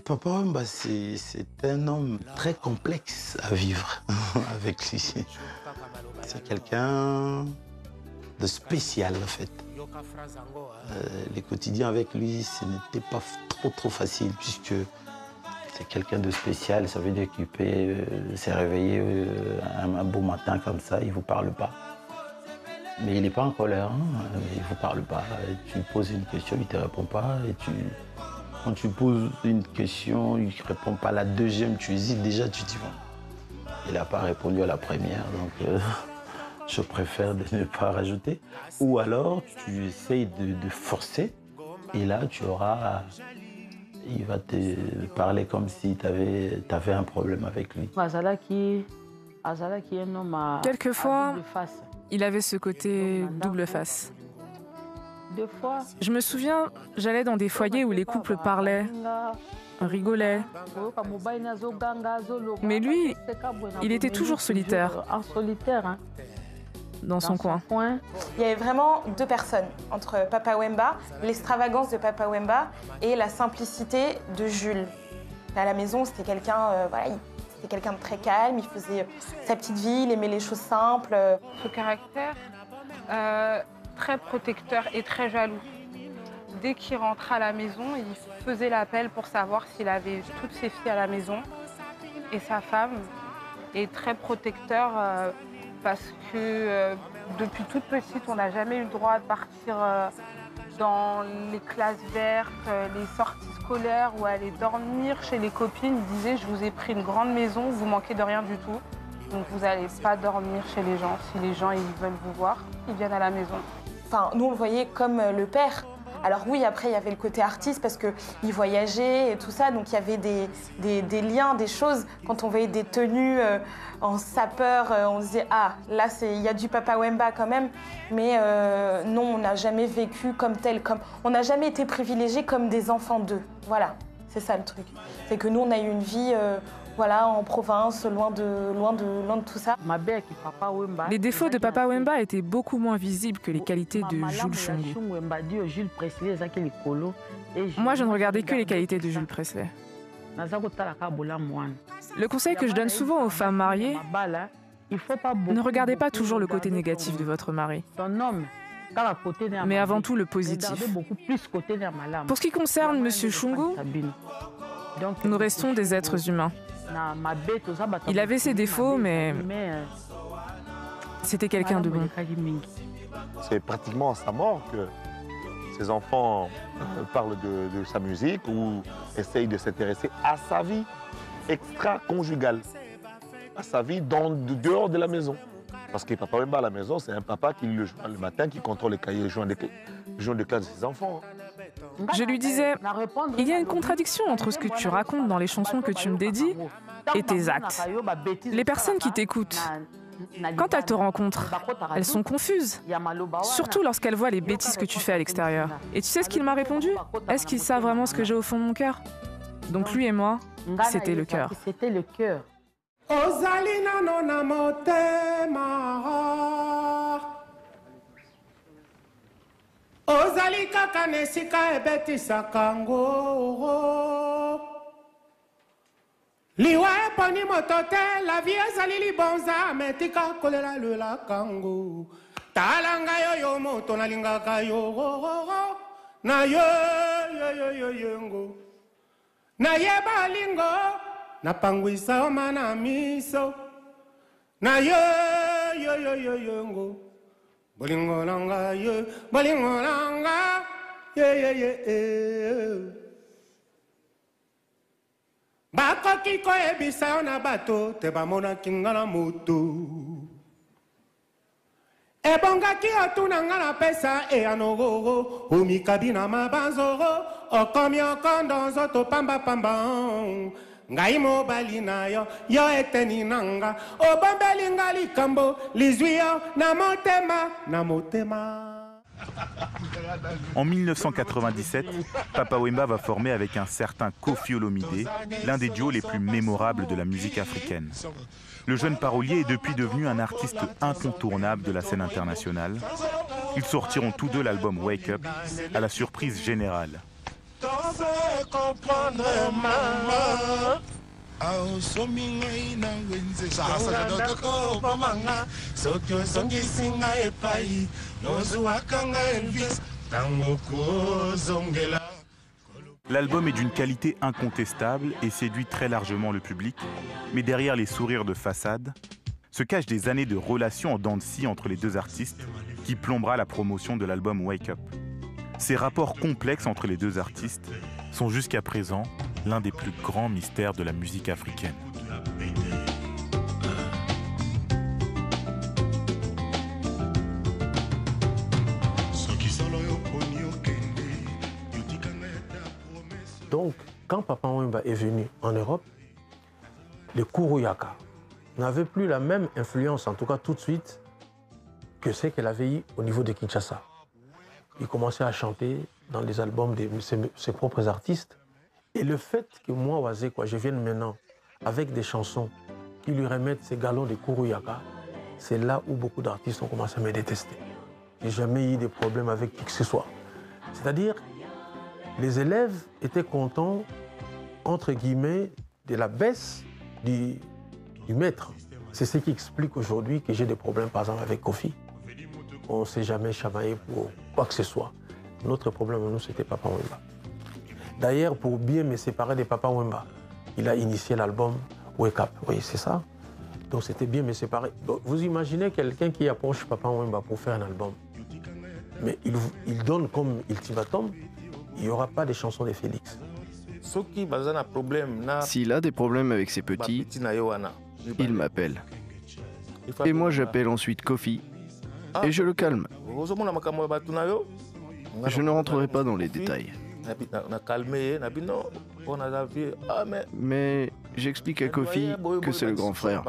Papa Wemba, c'est un homme très complexe à vivre avec lui. C'est quelqu'un de spécial, en fait. Les quotidiens avec lui, ce n'était pas trop facile, puisque c'est quelqu'un de spécial. Ça veut dire qu'il peut se réveiller un beau matin comme ça, il ne vous parle pas. Mais il n'est pas en colère, hein, il ne vous parle pas. Tu lui poses une question, il ne te répond pas. Et quand tu poses une question, il ne répond pas à la deuxième, tu hésites déjà, tu dis bon. Il n'a pas répondu à la première, donc je préfère de ne pas rajouter. Ou alors, tu essayes de forcer, et là, il va te parler comme si tu avais un problème avec lui. Mazalaki, Quelquefois, il avait ce côté double face. Je me souviens, j'allais dans des foyers où les couples parlaient, rigolaient. Mais lui, il était toujours solitaire, dans son coin. Il y avait vraiment deux personnes entre Papa Wemba, l'extravagance de Papa Wemba et la simplicité de Jules. À la maison, c'était quelqu'un c'était quelqu'un de très calme, il faisait sa petite vie, il aimait les choses simples. Ce caractère, très protecteur et très jaloux. Dès qu'il rentrait à la maison, il faisait l'appel pour savoir s'il avait toutes ses filles à la maison. Et sa femme est très protecteur parce que depuis toute petite, on n'a jamais eu le droit de partir dans les classes vertes, les sorties scolaires ou aller dormir chez les copines. Il disait, je vous ai pris une grande maison, vous manquez de rien du tout. Donc vous n'allez pas dormir chez les gens. Si les gens ils veulent vous voir, ils viennent à la maison. Enfin, nous, on le voyait comme le père. Alors oui, après, il y avait le côté artiste parce qu'il voyageait et tout ça. Donc il y avait des liens, des choses. Quand on voyait des tenues en sapeur, on se disait, ah, là, il y a du Papa Wemba quand même. Mais non, on n'a jamais vécu comme tel. On n'a jamais été privilégiés comme des enfants d'eux. Voilà, c'est ça le truc. C'est que nous, on a eu une vie... voilà, en province, loin de tout ça. Les défauts de Papa Wemba étaient beaucoup moins visibles que les qualités de Jules Shungu. Moi, je ne regardais que les qualités de Jules Presley. Le conseil que je donne souvent aux femmes mariées, ne regardez pas toujours le côté négatif de votre mari, mais avant tout le positif. Pour ce qui concerne M. Shungu, nous restons des êtres humains. Il avait ses défauts, mais c'était quelqu'un de bon. C'est pratiquement à sa mort que ses enfants parlent de sa musique ou essayent de s'intéresser à sa vie extra-conjugale, à sa vie dehors de la maison. Parce que Papa Wemba à la maison, c'est un papa qui le joint le matin, qui contrôle les cahiers de classe de ses enfants. Je lui disais, il y a une contradiction entre ce que tu racontes dans les chansons que tu me dédies et tes actes. Les personnes qui t'écoutent, quand elles te rencontrent, elles sont confuses, surtout lorsqu'elles voient les bêtises que tu fais à l'extérieur. Et tu sais ce qu'il m'a répondu? Est-ce qu'il sait vraiment ce que j'ai au fond de mon cœur? Donc lui et moi, c'était le cœur. Ozali kaka nesika ebetisaka ngoro liwa eponi moto te la vie ezali libonza metika kolela lelaka ngo tala ngai oyo moto nalingaka yo na yengo nayeba lingo napangwisa oma na miso na yengo bolingo nanga ye, bolingo nanga ye. Bakoki koyebisa yo na bato te bamonaki nga na moto. Ebongaki otuna nga na pesa eyanogoro omikabi na mabanzoro okomi okondo nzoto pambapamba. Ngai mobali na yo, yo eteni nanga obombeli nga likambo lizwi yo na motema. En 1997, Papa Wemba va former avec un certain Koffi Olomide l'un des duos les plus mémorables de la musique africaine. Le jeune parolier est depuis devenu un artiste incontournable de la scène internationale. Ils sortiront tous deux l'album Wake Up à la surprise générale. L'album est d'une qualité incontestable et séduit très largement le public, mais derrière les sourires de façade se cachent des années de relations en dents de scie entre les deux artistes qui plombera la promotion de l'album Wake Up. Ces rapports complexes entre les deux artistes sont jusqu'à présent l'un des plus grands mystères de la musique africaine. Donc, quand Papa Wemba est venu en Europe, le Kuruyaka, n'avait plus la même influence, en tout cas tout de suite, que celle qu'elle avait eue au niveau de Kinshasa. Il commençait à chanter dans les albums de ses propres artistes. Et le fait que moi, Oisé, je vienne maintenant avec des chansons qui lui remettent ces galons de Kuruyaka, c'est là où beaucoup d'artistes ont commencé à me détester. J'ai jamais eu de problème avec qui que ce soit. C'est-à-dire, les élèves étaient contents, entre guillemets, de la baisse du maître. C'est ce qui explique aujourd'hui que j'ai des problèmes, par exemple, avec Kofi. On ne s'est jamais chamaillé pour quoi que ce soit. Notre problème, nous, c'était Papa Wemba. D'ailleurs, pour bien me séparer de Papa Wemba, il a initié l'album Wake Up. Oui, c'est ça. Donc, c'était bien me séparer. Donc, vous imaginez quelqu'un qui approche Papa Wemba pour faire un album. Mais il donne comme ultimatum, il n'y aura pas de chansons de Félix. S'il a des problèmes avec ses petits, il m'appelle. Et moi, j'appelle ensuite Kofi et je le calme. Je ne rentrerai pas dans les détails. Mais j'explique à Kofi que c'est le grand frère.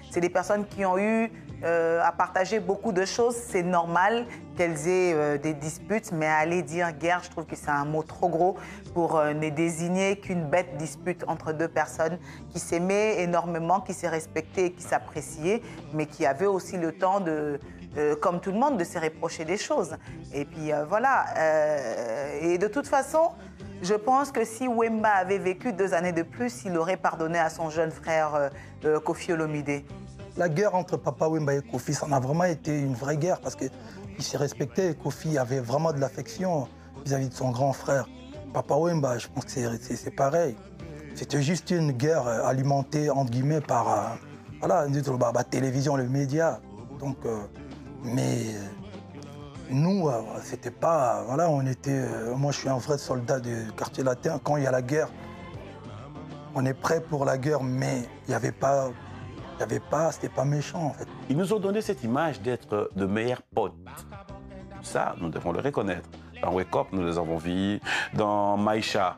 C'est des personnes qui ont eu à partager beaucoup de choses. C'est normal qu'elles aient des disputes, mais aller dire guerre, je trouve que c'est un mot trop gros pour ne désigner qu'une bête dispute entre deux personnes qui s'aimaient énormément, qui se respectaient, qui s'appréciaient, mais qui avaient aussi le temps de... comme tout le monde, de se reprocher des choses. Et puis voilà. Et de toute façon, je pense que si Wemba avait vécu 2 années de plus, il aurait pardonné à son jeune frère Kofi Olomide. La guerre entre Papa Wemba et Kofi, ça en a vraiment été une vraie guerre parce qu'ils se respectaient. Kofi avait vraiment de l'affection vis-à-vis de son grand frère. Papa Wemba, je pense que c'est pareil. C'était juste une guerre alimentée, entre guillemets, par voilà, la télévision, les médias. Donc... mais nous, c'était pas... Voilà, on était... moi, je suis un vrai soldat du quartier latin. Quand il y a la guerre, on est prêt pour la guerre, mais il n'y avait pas... C'était pas méchant, en fait. Ils nous ont donné cette image d'être de meilleurs potes. Ça, nous devons le reconnaître. Dans Wake Up, nous les avons vus. Dans Maïcha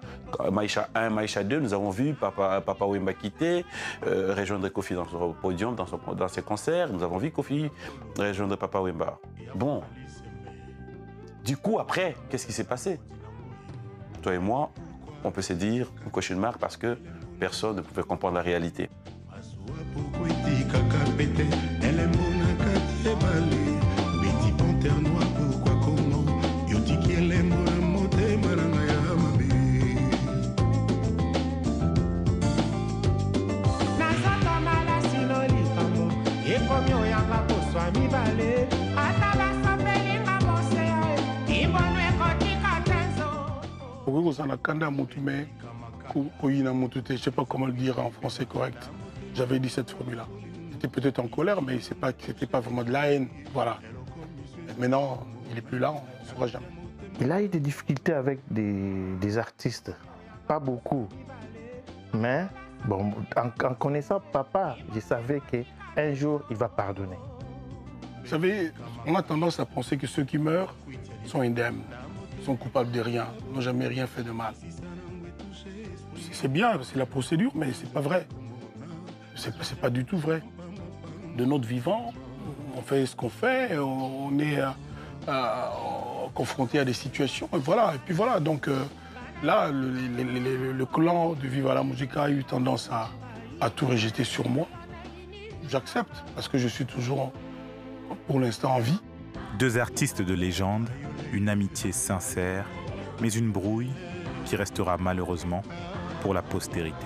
1, Maïcha 2, nous avons vu Papa Wemba quitter, rejoindre Kofi dans son podium, dans ses concerts. Nous avons vu Kofi rejoindre Papa Wemba. Bon. Du coup, après, qu'est-ce qui s'est passé? Toi et moi, on peut se dire une question marque parce que personne ne pouvait comprendre la réalité. Je ne sais pas comment le dire en français correct. J'avais dit cette formule-là. J'étais peut-être en colère, mais ce n'était pas vraiment de la haine. Voilà. Et maintenant, il n'est plus là, on ne saura jamais. Il a eu des difficultés avec des artistes. Pas beaucoup. Mais bon, en connaissant papa, je savais qu'un jour, il va pardonner. Vous savez, on a tendance à penser que ceux qui meurent sont indemnes, sont coupables de rien, n'ont jamais rien fait de mal. C'est bien, c'est la procédure, mais c'est pas vrai. C'est pas du tout vrai. De notre vivant, on fait ce qu'on fait, on est confronté à des situations, et voilà. Et puis voilà, donc là, le clan de Viva la Musica a eu tendance à tout rejeter sur moi. J'accepte, parce que je suis toujours, pour l'instant, en vie. 2 artistes de légende, une amitié sincère, mais une brouille qui restera malheureusement pour la postérité.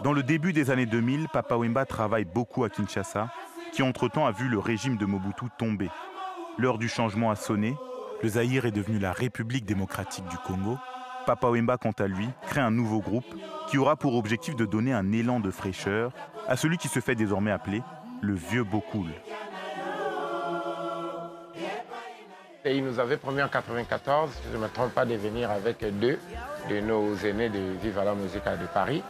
Dans le début des années 2000, Papa Wemba travaille beaucoup à Kinshasa, qui entre-temps a vu le régime de Mobutu tomber. L'heure du changement a sonné, le Zaïre est devenu la République démocratique du Congo. Papa Wemba, quant à lui, crée un nouveau groupe qui aura pour objectif de donner un élan de fraîcheur à celui qui se fait désormais appeler le Vieux Bokoul. Et il nous avait promis en 1994, si je ne me trompe pas, de venir avec 2 de nos aînés de Viva la Musica de Paris.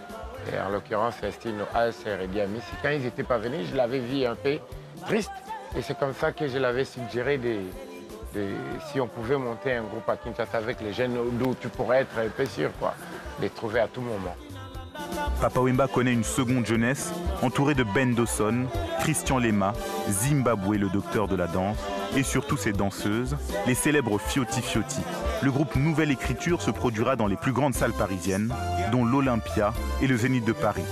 Et en l'occurrence, Estino Alcer et Diamis. Quand ils n'étaient pas venus, je l'avais vu un peu triste. Et c'est comme ça que je l'avais suggéré si on pouvait monter un groupe à Kinshasa avec les jeunes, d'où tu pourrais être un peu sûr, quoi, de les trouver à tout moment. Papa Wemba connaît une seconde jeunesse entourée de Ben Dawson, Christian Lema, Zimbabwe le docteur de la danse et surtout ses danseuses, les célèbres Fiotti Fiotti. Le groupe Nouvelle Écriture se produira dans les plus grandes salles parisiennes, dont l'Olympia et le Zénith de Paris.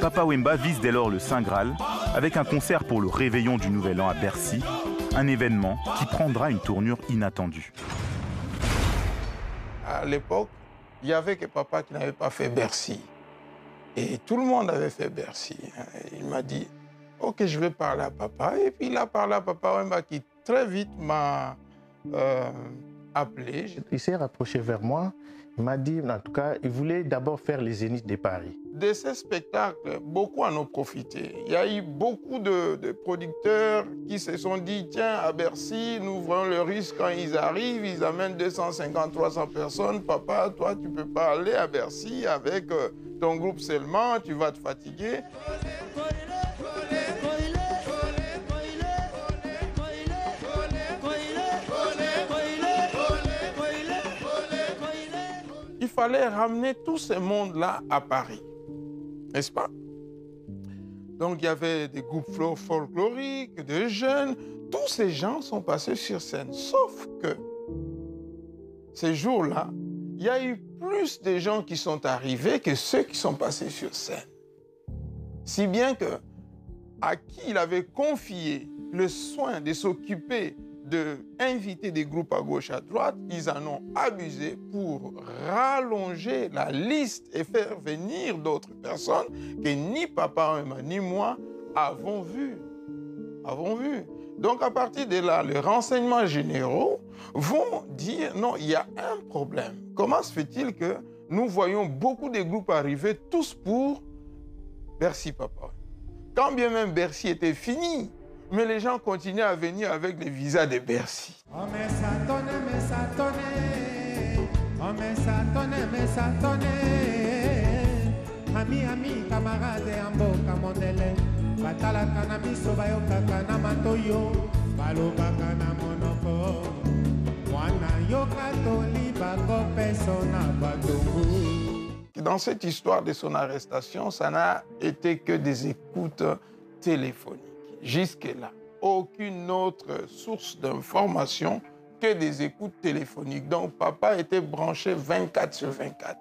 Papa Wemba vise dès lors le Saint Graal avec un concert pour le réveillon du Nouvel An à Bercy, un événement qui prendra une tournure inattendue. À l'époque, il n'y avait que papa qui n'avait pas fait Bercy. Et tout le monde avait fait Bercy. Il m'a dit, OK, je vais parler à papa. Et puis il a parlé à papa Wemba qui très vite m'a appelé. Il s'est rapproché vers moi. Il m'a dit, en tout cas, il voulait d'abord faire les Zéniths de Paris. De ces spectacles, beaucoup en ont profité. Il y a eu beaucoup de producteurs qui se sont dit, tiens, à Bercy, nous prenons le risque quand ils arrivent, ils amènent 250, 300 personnes. Papa, toi, tu ne peux pas aller à Bercy avec ton groupe seulement, tu vas te fatiguer. Il fallait ramener tous ces mondes-là à Paris, n'est-ce pas? Donc il y avait des groupes folkloriques, des jeunes, tous ces gens sont passés sur scène. Sauf que ces jours-là, il y a eu plus de gens qui sont arrivés que ceux qui sont passés sur scène. Si bien que à qui il avait confié le soin de s'occuper d'inviter des groupes à gauche, à droite, ils en ont abusé pour rallonger la liste et faire venir d'autres personnes que ni papa Wemba ni moi avons vu. Donc à partir de là, les renseignements généraux vont dire non, il y a un problème. Comment se fait-il que nous voyons beaucoup de groupes arriver tous pour Bercy Papa? Quand bien même Bercy était fini, mais les gens continuaient à venir avec les visas de Bercy. Ami, camarade, amboka mondele. Batalaka na miso bayokaka na matoyo. Balobaka na monoko. Mwana yoka toli bakopeso na batongo. Dans cette histoire de son arrestation, ça n'a été que des écoutes téléphoniques. Jusque-là, aucune autre source d'information que des écoutes téléphoniques. Donc, papa était branché 24 sur 24.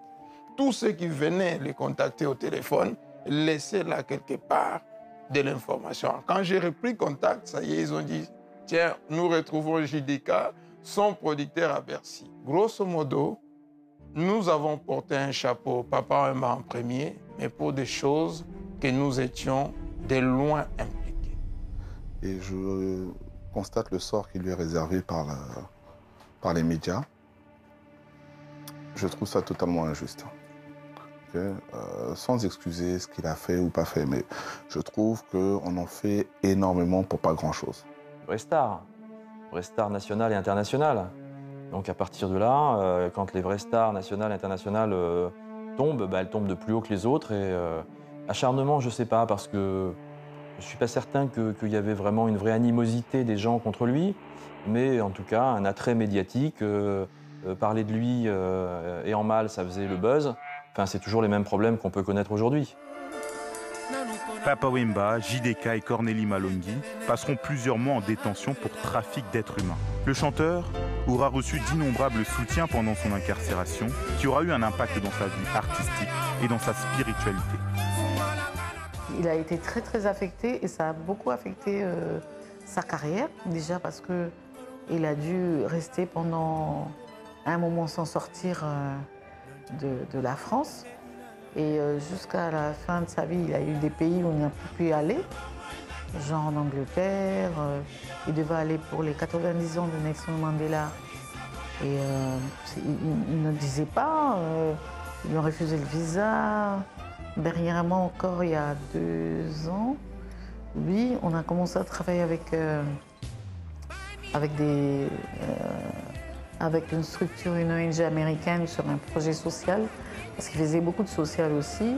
Tous ceux qui venaient les contacter au téléphone laissaient là quelque part de l'information. Quand j'ai repris contact, ça y est, ils ont dit, tiens, nous retrouvons JDK, son producteur à Bercy. Grosso modo, nous avons porté un chapeau, papa Wemba en premier, mais pour des choses que nous étions de loin impliqués. Et je constate le sort qui lui est réservé par les médias. Je trouve ça totalement injuste. Okay? Sans excuser ce qu'il a fait ou pas fait, mais je trouve qu'on en fait énormément pour pas grand-chose. Vraie star nationale et internationale. Donc à partir de là, quand les vraies stars nationales et internationales tombent, elles tombent de plus haut que les autres. Et acharnement, je ne sais pas, parce que je ne suis pas certain qu'il y avait vraiment une vraie animosité des gens contre lui, mais en tout cas, un attrait médiatique, parler de lui et en mal, ça faisait le buzz. Enfin, c'est toujours les mêmes problèmes qu'on peut connaître aujourd'hui. Papa Wemba, JDK et Cornélie Malongi passeront plusieurs mois en détention pour trafic d'êtres humains. Le chanteur aura reçu d'innombrables soutiens pendant son incarcération, qui aura eu un impact dans sa vie artistique et dans sa spiritualité. Il a été très très affecté et ça a beaucoup affecté sa carrière, déjà parce qu'il a dû rester pendant un moment sans sortir de la France. Et jusqu'à la fin de sa vie, il a eu des pays où il n'a plus pu aller, genre en Angleterre. Il devait aller pour les 90 ans de Nelson Mandela. Et il ne disait pas, ils lui ont refusé le visa. Dernièrement encore, il y a 2 ans, oui, on a commencé à travailler avec une structure, une ONG américaine sur un projet social, parce qu'il faisait beaucoup de social aussi,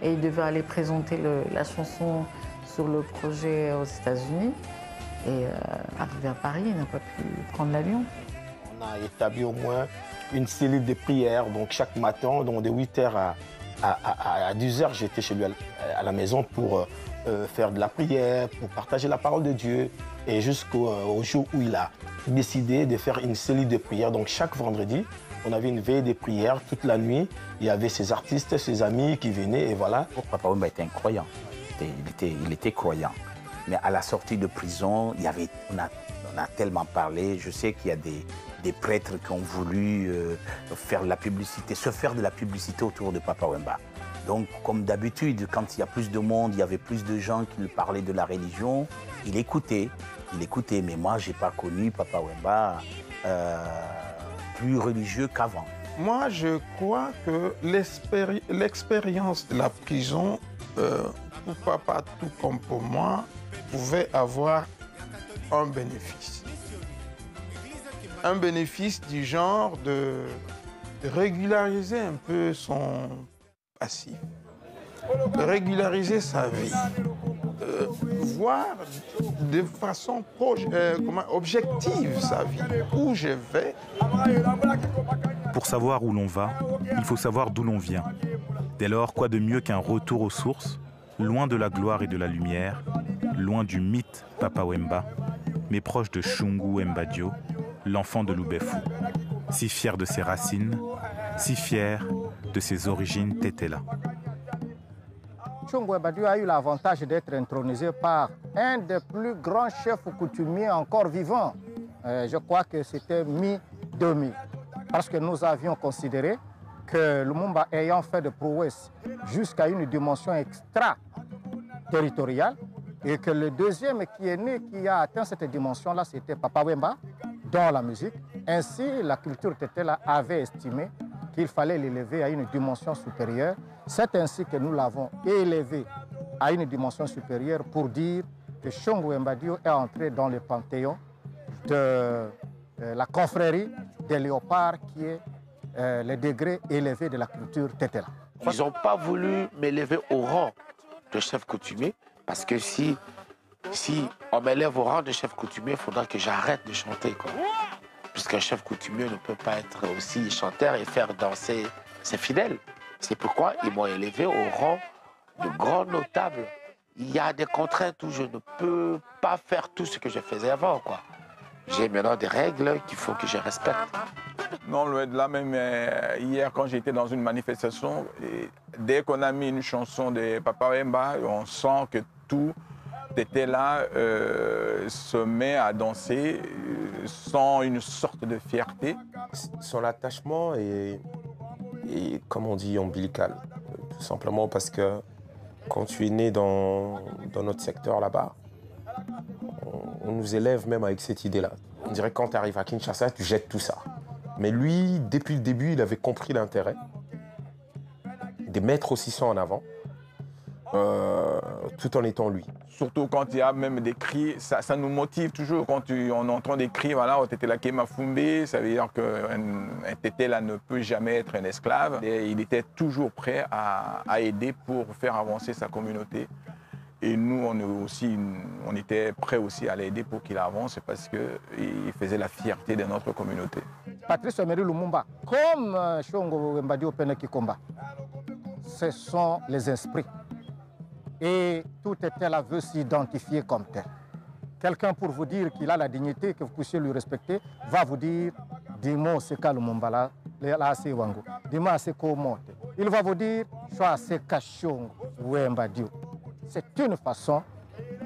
et il devait aller présenter la chanson sur le projet aux États-Unis. Et arrivé à Paris, il n'a pas pu prendre l'avion. On a établi au moins une cellule de prière, donc chaque matin, donc de 8h à 10h, j'étais chez lui à la maison pour faire de la prière, pour partager la parole de Dieu, et jusqu'au jour où il a décidé de faire une cellule de prière. Donc chaque vendredi, on avait une veille de prière toute la nuit. Il y avait ses artistes, ses amis qui venaient, et voilà. Papa Wemba était un croyant, il était croyant. Mais à la sortie de prison, on a tellement parlé. Je sais qu'il y a des prêtres qui ont voulu faire de la publicité, se faire de la publicité autour de Papa Wemba. Donc, comme d'habitude, quand il y a plus de monde, il y avait plus de gens qui lui parlaient de la religion, il écoutait. Mais moi, je n'ai pas connu Papa Wemba plus religieux qu'avant. Moi, je crois que l'expérience de la prison, pour papa tout comme pour moi, pouvait avoir un bénéfice. Un bénéfice du genre de régulariser un peu son passif, de régulariser sa vie, voir de façon objective sa vie, où je vais. Pour savoir où l'on va, il faut savoir d'où l'on vient. Dès lors, quoi de mieux qu'un retour aux sources, loin de la gloire et de la lumière, loin du mythe Papa Wemba, mais proche de Shungu Mbadio, l'enfant de Loubefou, si fier de ses racines, si fier de ses origines Tetela. Shungu Mbadio a eu l'avantage d'être intronisé par un des plus grands chefs coutumiers encore vivants. Je crois que c'était mi-2000, parce que nous avions considéré que Lumumba ayant fait de prouesses jusqu'à une dimension extra-territoriale, et que le deuxième qui est né, qui a atteint cette dimension-là, c'était Papa Wemba, dans la musique. Ainsi, la culture Tetela avait estimé qu'il fallait l'élever à une dimension supérieure. C'est ainsi que nous l'avons élevé à une dimension supérieure pour dire que Shungu Mbadio est entré dans le panthéon de la confrérie des léopards, qui est le degré élevé de la culture Tetela. Ils n'ont pas voulu m'élever au rang de chef coutumier, parce que si on m'élève au rang de chef coutumier, il faudra que j'arrête de chanter, quoi. Puisqu'un chef coutumier ne peut pas être aussi chanteur et faire danser ses fidèles. C'est pourquoi ils m'ont élevé au rang de grand notable. Il y a des contraintes où je ne peux pas faire tout ce que je faisais avant, quoi. J'ai maintenant des règles qu'il faut que je respecte. Non, loin de là, même hier, quand j'étais dans une manifestation, dès qu'on a mis une chanson de Papa Wemba, on sent que tout était là, se met à danser sans une sorte de fierté. Son attachement est, comme on dit, ombilical. Tout simplement parce que quand tu es né dans notre secteur là-bas, on nous élève même avec cette idée-là. On dirait que quand tu arrives à Kinshasa, tu jettes tout ça. Mais lui, depuis le début, il avait compris l'intérêt de mettre aussi ça en avant, tout en étant lui. Surtout quand il y a même des cris, ça nous motive toujours. Quand on entend des cris, voilà, Tetela Kemafumbe, ça veut dire qu'un Tetela ne peut jamais être un esclave. Et il était toujours prêt à aider pour faire avancer sa communauté. Et nous, on était prêts aussi à l'aider pour qu'il avance, parce qu'il faisait la fierté de notre communauté. Patrice Emery Lumumba, comme Shungu Mbadio Pene Kikomba, ce sont les esprits. Et tout Tetela veut s'identifier comme tel. Quelqu'un, pour vous dire qu'il a la dignité, que vous puissiez lui respecter, va vous dire « Dimo Seka Lumumba la Wango, Dima Seko Mote ». Il va vous dire « Choa Seka Shungu Mbadio ». C'est une façon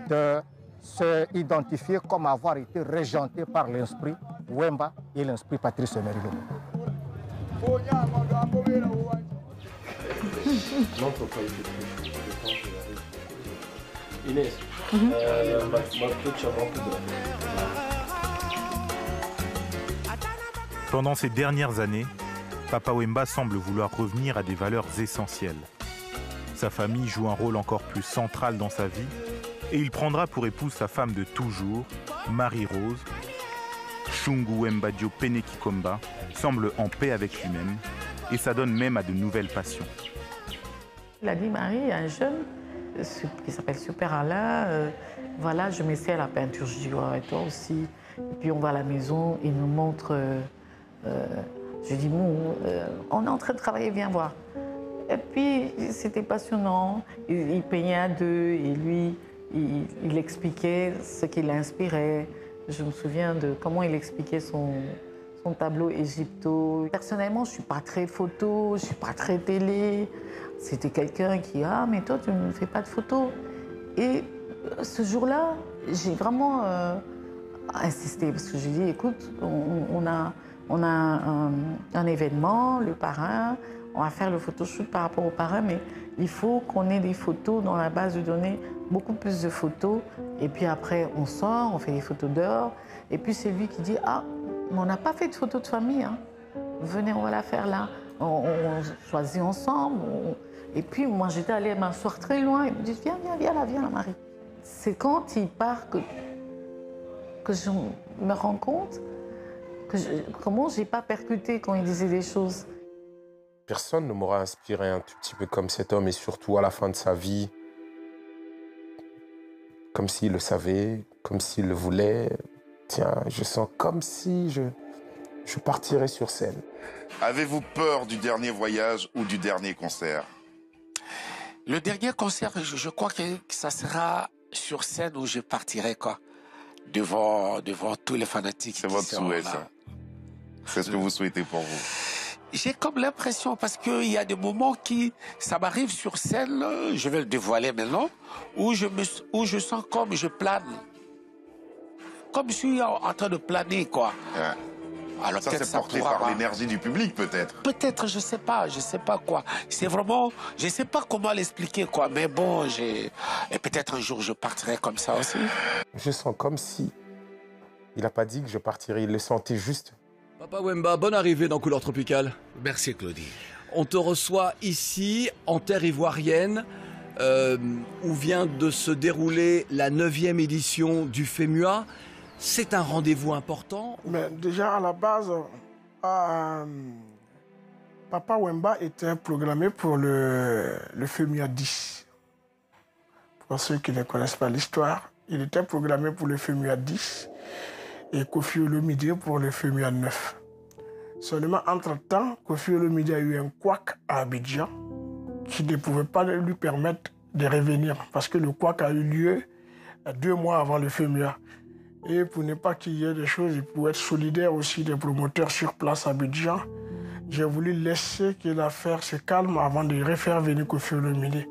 de se identifier comme avoir été régenté par l'esprit Wemba et l'esprit Patrice Emery Lumumba. Inès, Pendant ces dernières années, Papa Wemba semble vouloir revenir à des valeurs essentielles. Sa famille joue un rôle encore plus central dans sa vie et il prendra pour épouse sa femme de toujours, Marie-Rose. Shungu Mbadio Pene Kikomba semble en paix avec lui-même et s'adonne même à de nouvelles passions. Il a dit, Marie, un jeune qui s'appelle Super Alain. Voilà, je m'essaie à la peinture. Je dis, ouais, toi aussi. Et puis on va à la maison, il nous montre. Je dis, bon, on est en train de travailler, viens voir. Et puis c'était passionnant. Il peignait à deux et lui, il expliquait ce qui l'inspirait. Je me souviens de comment il expliquait son tableau égypto. Personnellement, je ne suis pas très photo, je ne suis pas très télé. C'était quelqu'un qui, ah, mais toi, tu ne fais pas de photos. Et ce jour-là, j'ai vraiment insisté parce que je lui ai dit, écoute, on a un événement, le parrain, on va faire le photoshoot par rapport au parrain, mais il faut qu'on ait des photos dans la base de données, beaucoup plus de photos. Et puis après, on sort, on fait des photos dehors. Et puis c'est lui qui dit, ah, mais on n'a pas fait de photos de famille. Hein. Venez, on va la faire là. On choisit ensemble. Et puis moi, j'étais allée m'asseoir très loin. Il me dit, viens là, Marie. C'est quand il part que je me rends compte comment je n'ai pas percuté quand il disait des choses. Personne ne m'aura inspiré un tout petit peu comme cet homme, et surtout à la fin de sa vie, comme s'il le savait, comme s'il le voulait. Tiens, je sens comme si je partirais sur scène. Avez-vous peur du dernier voyage ou du dernier concert? Le dernier concert, je crois que ça sera sur scène où je partirai, quoi. Devant tous les fanatiques. C'est votre souhait, ça. C'est ce que vous souhaitez pour vous. J'ai comme l'impression, parce qu'il y a des moments ça m'arrive sur scène, je vais le dévoiler maintenant, où je sens comme je plane. Comme je suis en train de planer, quoi. Ouais. Alors ça, c'est porté par l'énergie du public, peut-être. Peut-être, je sais pas quoi. C'est vraiment, je sais pas comment l'expliquer, quoi. Mais bon, et peut-être un jour je partirai comme ça aussi. Je sens comme si il n'a pas dit que je partirais, il le sentait juste. Papa Wemba, bonne arrivée dans Couleur Tropicale. Merci Claudie. On te reçoit ici, en terre ivoirienne, où vient de se dérouler la 9e édition du FEMUA. C'est un rendez-vous important. Mais déjà, à la base, Papa Wemba était programmé pour le FEMUA 10. Pour ceux qui ne connaissent pas l'histoire, il était programmé pour le FEMUA 10 et Koffi Olomide pour le FEMUA 9. Seulement, entre-temps, Koffi Olomide a eu un couac à Abidjan qui ne pouvait pas lui permettre de revenir parce que le couac a eu lieu 2 mois avant le FEMUA. Et pour ne pas qu'il y ait des choses, et pour être solidaire aussi des promoteurs sur place à Abidjan, j'ai voulu laisser que l'affaire se calme avant de refaire venir Koffi Olomide.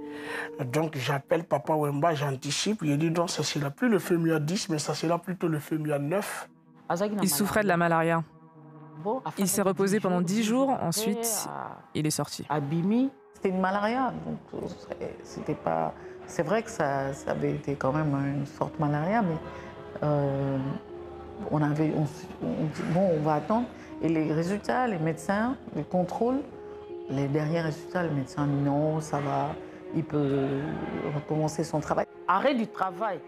Donc j'appelle Papa Wemba, j'anticipe, il dit non, ça ne sera plus le FEMUA 10, mais ça sera plutôt le FEMUA 9. Il souffrait de la malaria. Il s'est reposé pendant 10 jours, ensuite il est sorti. Abimi, c'était une malaria, donc c'était pas... C'est vrai que ça avait été quand même une forte malaria, mais on dit, bon, on va attendre. Et les résultats, les médecins, les contrôles, les derniers résultats, le médecin dit non, ça va, il peut recommencer son travail. Arrêt du travail.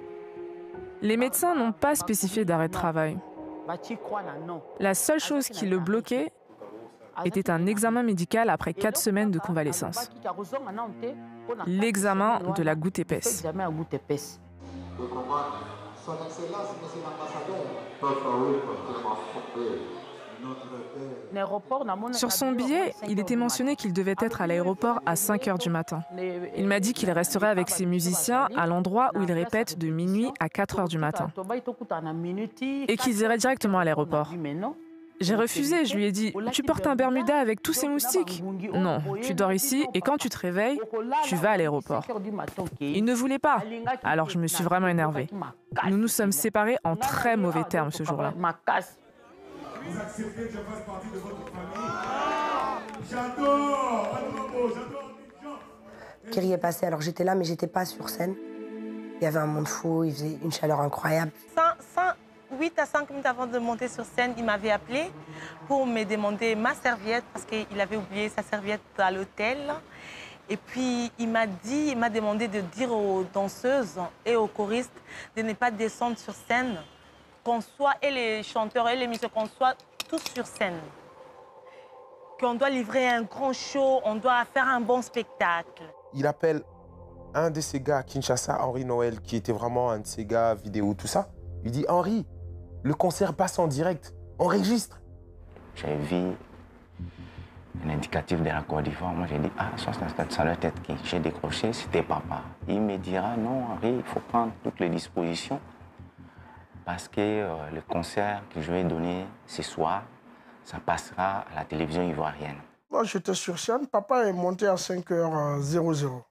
Les médecins n'ont pas spécifié d'arrêt de travail. La seule chose qui le bloquait était un examen médical après 4 semaines de convalescence. L'examen de la goutte épaisse. Son Excellence, Monsieur l'ambassadeur. Sur son billet, il était mentionné qu'il devait être à l'aéroport à 5 h du matin. Il m'a dit qu'il resterait avec ses musiciens à l'endroit où ils répètent de minuit à 4 h du matin et qu'ils iraient directement à l'aéroport. J'ai refusé, je lui ai dit « Tu portes un Bermuda avec tous ces moustiques ?»« Non, tu dors ici et quand tu te réveilles, tu vas à l'aéroport. » Il ne voulait pas, alors je me suis vraiment énervée. Nous nous sommes séparés en très mauvais termes ce jour-là. Vous acceptez que je fasse partie de votre famille? J'adore! Kerry est passé, alors j'étais là mais j'étais pas sur scène. Il y avait un monde fou, il faisait une chaleur incroyable. 8 à 5 minutes avant de monter sur scène, il m'avait appelé pour me demander ma serviette parce qu'il avait oublié sa serviette à l'hôtel. Et puis il m'a demandé de dire aux danseuses et aux choristes de ne pas descendre sur scène, qu'on soit, et les chanteurs et les musiciens, qu'on soit tous sur scène. Qu'on doit livrer un grand show, on doit faire un bon spectacle. Il appelle un de ces gars à Kinshasa, Henri Noël, qui était vraiment un de ces gars vidéo, tout ça, lui dit, Henri, le concert passe en direct, enregistre. J'ai vu un indicatif de la Côte d'Ivoire. Moi, j'ai dit, ah, ça doit être qui? J'ai décroché, c'était papa. Il me dira, non, Henri, il faut prendre toutes les dispositions parce que le concert que je vais donner ce soir, ça passera à la télévision ivoirienne. Moi, j'étais sur scène. Papa est monté à 5h00.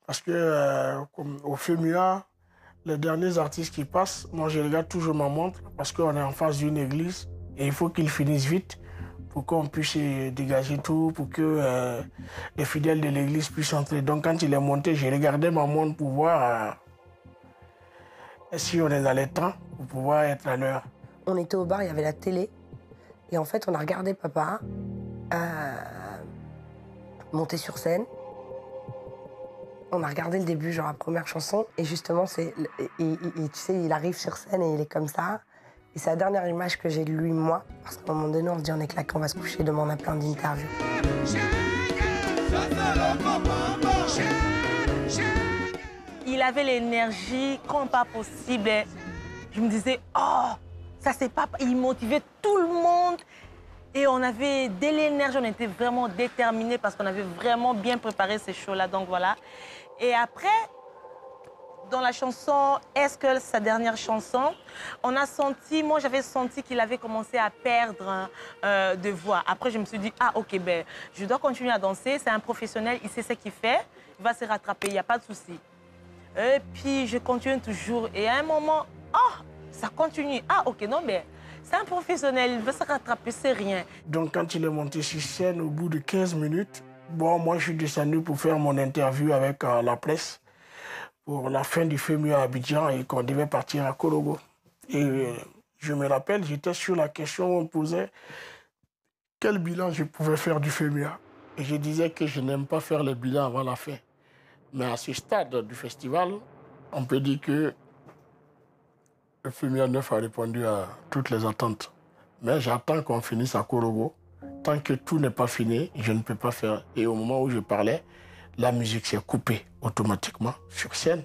Parce que, comme au FEMUA, les derniers artistes qui passent, moi, je regarde toujours ma montre parce qu'on est en face d'une église et il faut qu'ils finissent vite pour qu'on puisse dégager tout, pour que les fidèles de l'église puissent entrer. Donc, quand il est monté, j'ai regardé ma montre pour voir si on est dans les temps, pour pouvoir être à l'heure. On était au bar, il y avait la télé. Et en fait, on a regardé papa monter sur scène. On a regardé le début, genre la première chanson. Et justement, tu sais, il arrive sur scène et il est comme ça. Et c'est la dernière image que j'ai de lui, moi. Parce qu'à un moment donné, on se dit, on est claqué, on va se coucher. Demain, on a plein d'interviews. Il avait l'énergie comme pas possible. Je me disais, oh, ça c'est pas... Il motivait tout le monde. Et on avait de l'énergie, on était vraiment déterminés parce qu'on avait vraiment bien préparé ces shows-là. Donc voilà. Et après, dans la chanson Est-ce que sa dernière chanson, on a senti, moi j'avais senti qu'il avait commencé à perdre de voix. Après je me suis dit, ah ok, ben, je dois continuer à danser, c'est un professionnel, il sait ce qu'il fait, il va se rattraper, il n'y a pas de souci. Et puis je continue toujours et à un moment, oh, ça continue, ah ok, non mais c'est un professionnel, il veut se rattraper, c'est rien. Donc quand il est monté sur scène, au bout de 15 minutes, bon, moi je suis descendu pour faire mon interview avec la presse pour la fin du FEMUA à Abidjan et qu'on devait partir à Korogo. Et je me rappelle, j'étais sur la question où on me posait quel bilan je pouvais faire du FEMUA. Et je disais que je n'aime pas faire le bilan avant la fin. Mais à ce stade du festival, on peut dire que le FEMUA 9 a répondu à toutes les attentes. Mais j'attends qu'on finisse à Korogo. Tant que tout n'est pas fini, je ne peux pas faire. Et au moment où je parlais, la musique s'est coupée automatiquement sur scène.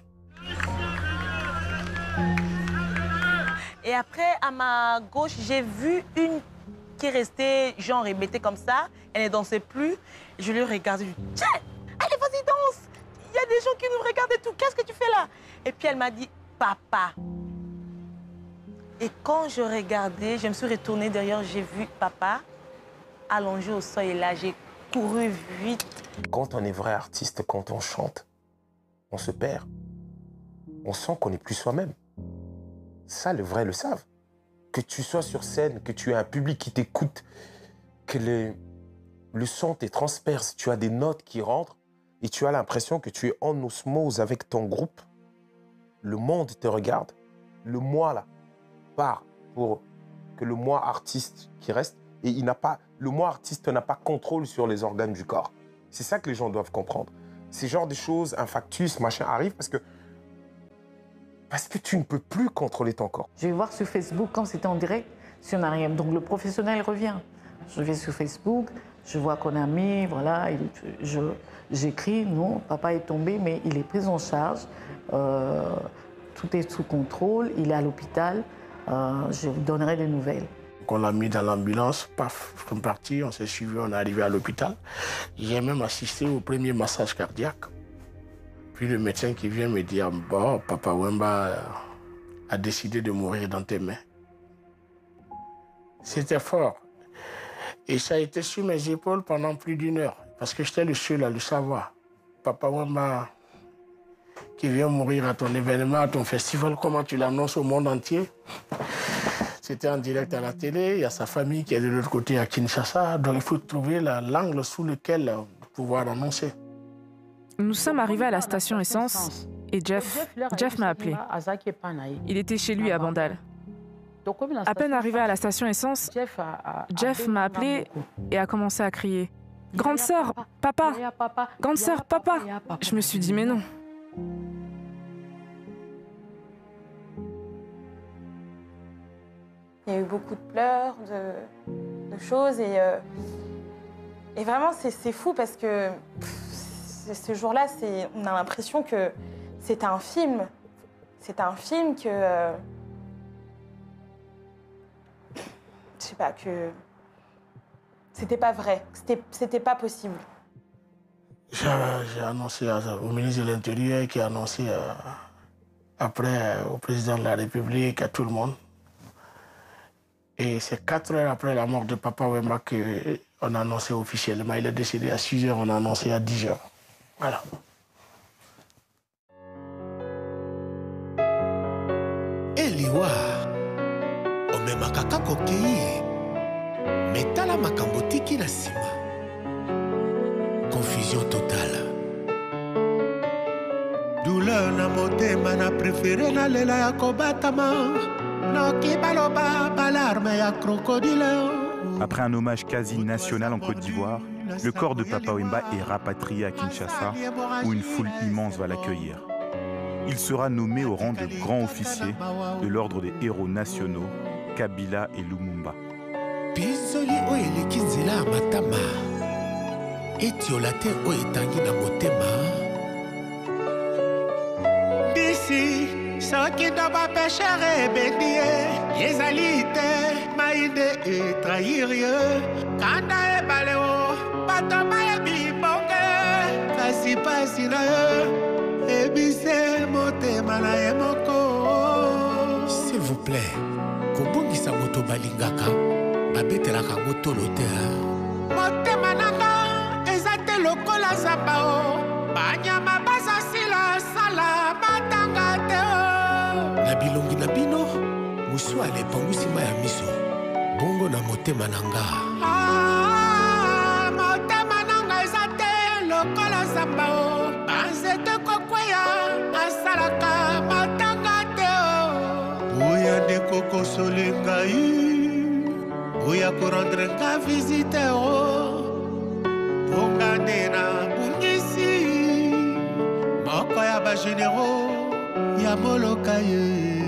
Et après, à ma gauche, j'ai vu une qui est restée genre hébétée comme ça. Elle ne dansait plus. Je lui regardais, je lui dis, tiens, allez, vas-y, danse. Il y a des gens qui nous regardent et tout. Qu'est-ce que tu fais là? Et puis elle m'a dit, papa. Et quand je regardais, je me suis retournée derrière, j'ai vu papa allongé au sol et là, j'ai couru vite. Quand on est vrai artiste, quand on chante, on se perd. On sent qu'on n'est plus soi-même. Ça, les vrais le savent. Que tu sois sur scène, que tu aies un public qui t'écoute, que le son te transperce, tu as des notes qui rentrent et tu as l'impression que tu es en osmose avec ton groupe. Le monde te regarde. Le moi, là, part pour que le moi artiste qui reste, et il n'a pas, le moi artiste n'a pas contrôle sur les organes du corps. C'est ça que les gens doivent comprendre. Ces genres de choses, infarctus, machin, arrivent parce que tu ne peux plus contrôler ton corps. Je vais voir sur Facebook quand c'était en direct si on n'a rien. Donc le professionnel revient. Je vais sur Facebook, je vois qu'on a mis, voilà, j'écris, non, papa est tombé, mais il est pris en charge. Tout est sous contrôle, il est à l'hôpital. Je vous donnerai des nouvelles. On l'a mis dans l'ambulance, paf, on est parti, on s'est suivi, on est arrivé à l'hôpital. J'ai même assisté au premier massage cardiaque. Puis le médecin qui vient me dire, bon, Papa Wemba a décidé de mourir dans tes mains. C'était fort. Et ça a été sur mes épaules pendant plus d'1 heure, parce que j'étais le seul à le savoir. Papa Wemba qui vient mourir à ton événement, à ton festival, comment tu l'annonces au monde entier? C'était en direct à la télé, il y a sa famille qui est de l'autre côté à Kinshasa, donc il faut trouver l'angle sous lequel pouvoir l'annoncer. Nous sommes arrivés à la station essence et Jeff m'a appelé. Il était chez lui à Bandal. À peine arrivé à la station essence, Jeff m'a appelé et a commencé à crier « Grande sœur, papa! Grande sœur, papa !» Je me suis dit « Mais non !» Il y a eu beaucoup de pleurs, de choses et vraiment c'est fou parce que ce jour-là, on a l'impression que c'était un film. C'était un film que... je sais pas, que... C'était pas vrai, c'était pas possible. J'ai annoncé au ministre de l'Intérieur qui a annoncé après au président de la République, à tout le monde. Et c'est 4 heures après la mort de Papa Wemba qu'on a annoncé officiellement. Il est décédé à 6 heures, on a annoncé à 10 heures. Voilà. Eliwa, omemaka kaka okei, metala makambo tiki na nsima. Confusion totale. Douleur na motema na préféré na lela ya kobatama. Noki baloba balarme ya crocodile. Après un hommage quasi national en Côte d'Ivoire, le corps de Papa Wemba est rapatrié à Kinshasa, où une foule immense va l'accueillir. Il sera nommé au rang de grand officier de l'ordre des héros nationaux, Kabila et Lumumba. Pisoli o eleki nzela ya matama etiola te o etangi na motema bisi soki ndo bapeshere ebeni ye ezali te mainde etrahir ye kanda ebale o bato bayebi bonge kasi pasi na ye ebise motema na ye moko. S'il vous plaît, kobongisa moto balingaka babetelaka ngo tolo te. Motema nanga eza te lokola zamba o banyama bazasila sala matanga te o. Na bilongi na bino musu alepangwisi ma ya miso bongo na motema nanga. Motema nanga eza te lokola zamba o banzete kokweya asalaka matanga te o. Oya ndeko kosole ngai oya korendre nga visite o pongane na bungisi moko ya bagénéraux ya moloka ye.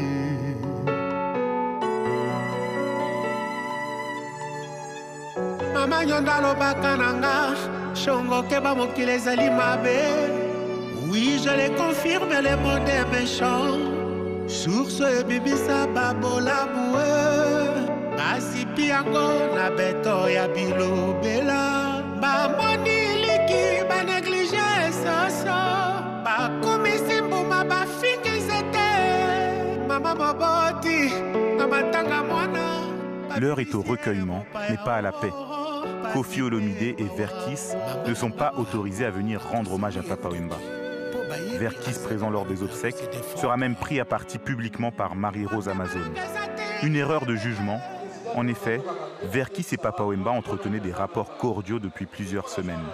Mama nyonda alobaka na nga shongo keba mokili ezali mabe. Oui, je les confirme, les mots des méchants source ebibisa babolamu basipi yango na beto ya bilobela bamoni liki banéglige soso bakomisi mbuma bafingize te mama moboti na matanga mwana. L'heure est au recueillement, mais pas à la paix. Koffi Olomide et Verkis ne sont pas autorisés à venir rendre hommage à Papa Wemba. Verkis, présent lors des obsèques, sera même pris à partie publiquement par Marie-Rose Amazone. Une erreur de jugement. En effet, Verkis et Papa Wemba entretenaient des rapports cordiaux depuis plusieurs semaines.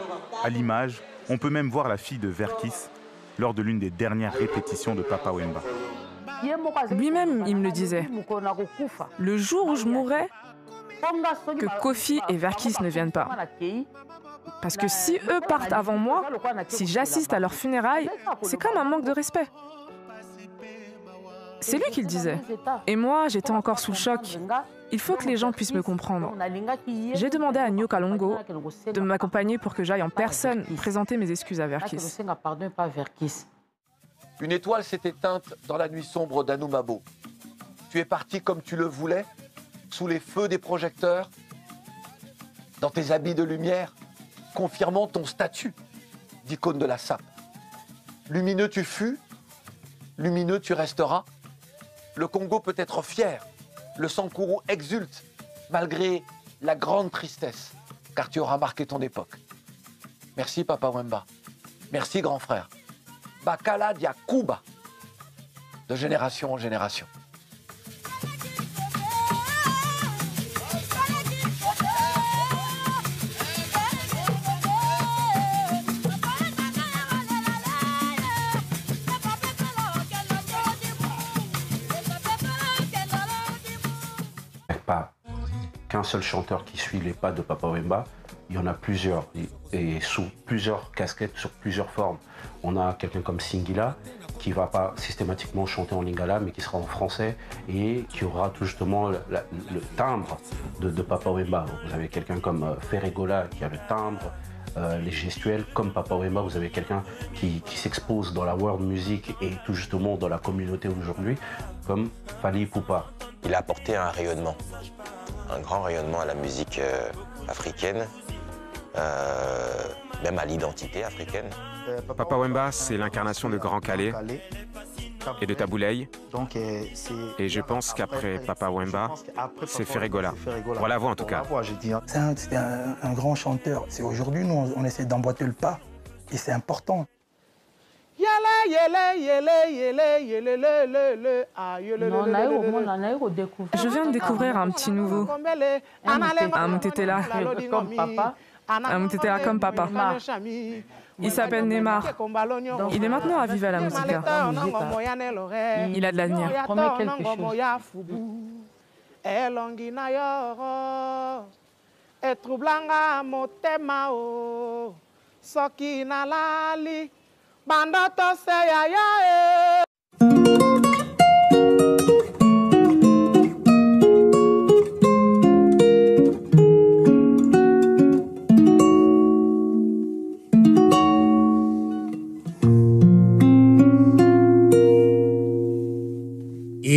À l'image, on peut même voir la fille de Verkis lors de l'une des dernières répétitions de Papa Wemba. Lui-même, il me le disait. Le jour où je mourrai, que Koffi et Verkis ne viennent pas. Parce que si eux partent avant moi, si j'assiste à leurs funérailles, c'est comme un manque de respect. C'est lui qui le disait. Et moi, j'étais encore sous le choc. Il faut que les gens puissent me comprendre. J'ai demandé à Nyo Kalongo de m'accompagner pour que j'aille en personne présenter mes excuses à Verkis. Une étoile s'est éteinte dans la nuit sombre d'Anoumabo. Tu es parti comme tu le voulais, sous les feux des projecteurs, dans tes habits de lumière, confirmant ton statut d'icône de la SAP. Lumineux tu fus, lumineux tu resteras. Le Congo peut être fier, le Sankourou exulte, malgré la grande tristesse, car tu auras marqué ton époque. Merci Papa Wemba, merci grand frère. Bakala dia Kuba, de génération en génération. Pas qu'un seul chanteur qui suit les pas de Papa Wemba, il y en a plusieurs, et sous plusieurs casquettes, sur plusieurs formes. On a quelqu'un comme Singila, qui ne va pas systématiquement chanter en lingala, mais qui sera en français, et qui aura tout justement le timbre de Papa Wemba. Vous avez quelqu'un comme Ferregola, qui a le timbre les gestuels. Comme Papa Wemba, vous avez quelqu'un qui s'expose dans la world music et tout justement dans la communauté aujourd'hui, comme Fally Ipupa. Il a apporté un rayonnement, un grand rayonnement à la musique africaine, même à l'identité africaine. Papa Wemba, c'est l'incarnation de Grand Calais et de Tabouley. Et je pense qu'après Papa Wemba, c'est Ferregola. Pour la voix en tout cas. C'était un grand chanteur. C'est aujourd'hui, nous, on essaie d'emboîter le pas. Et c'est important. Je viens de découvrir un petit nouveau. Amtetela. Amtetela comme papa. Il s'appelle Neymar. Il est maintenant à Viva la Musica. Il a de l'avenir. Promets quelque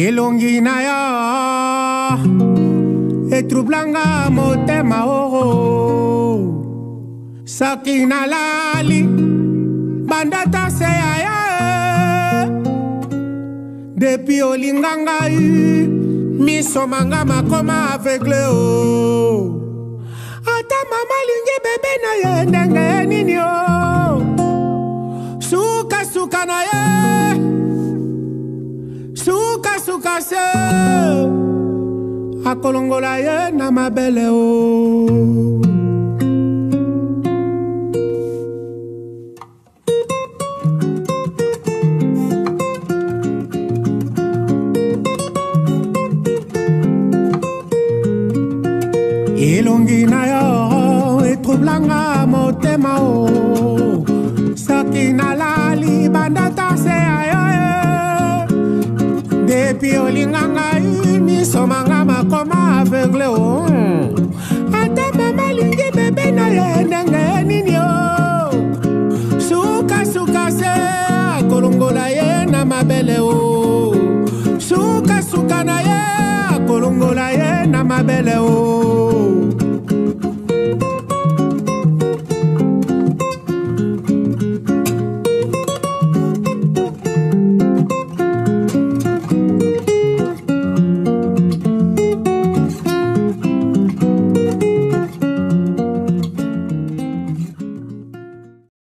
Elongi na yo etroublanga motema oro soki nalali bandata se ya depuis olinganga miso manga makoma aveugle o ata mama lingi bebe na ye ndenge nini o suka suka na ye suka suka se akolongola ye na mabele o elongi na yo etroublanga motema o soki nalali bandata se ayo depuis olinganga miso manga makoma aveugle o ata mama lingi bebe na ye ndenge nini o suka suka se akolongola ye na mabele o suka suka na ye akolongola ye na mabele o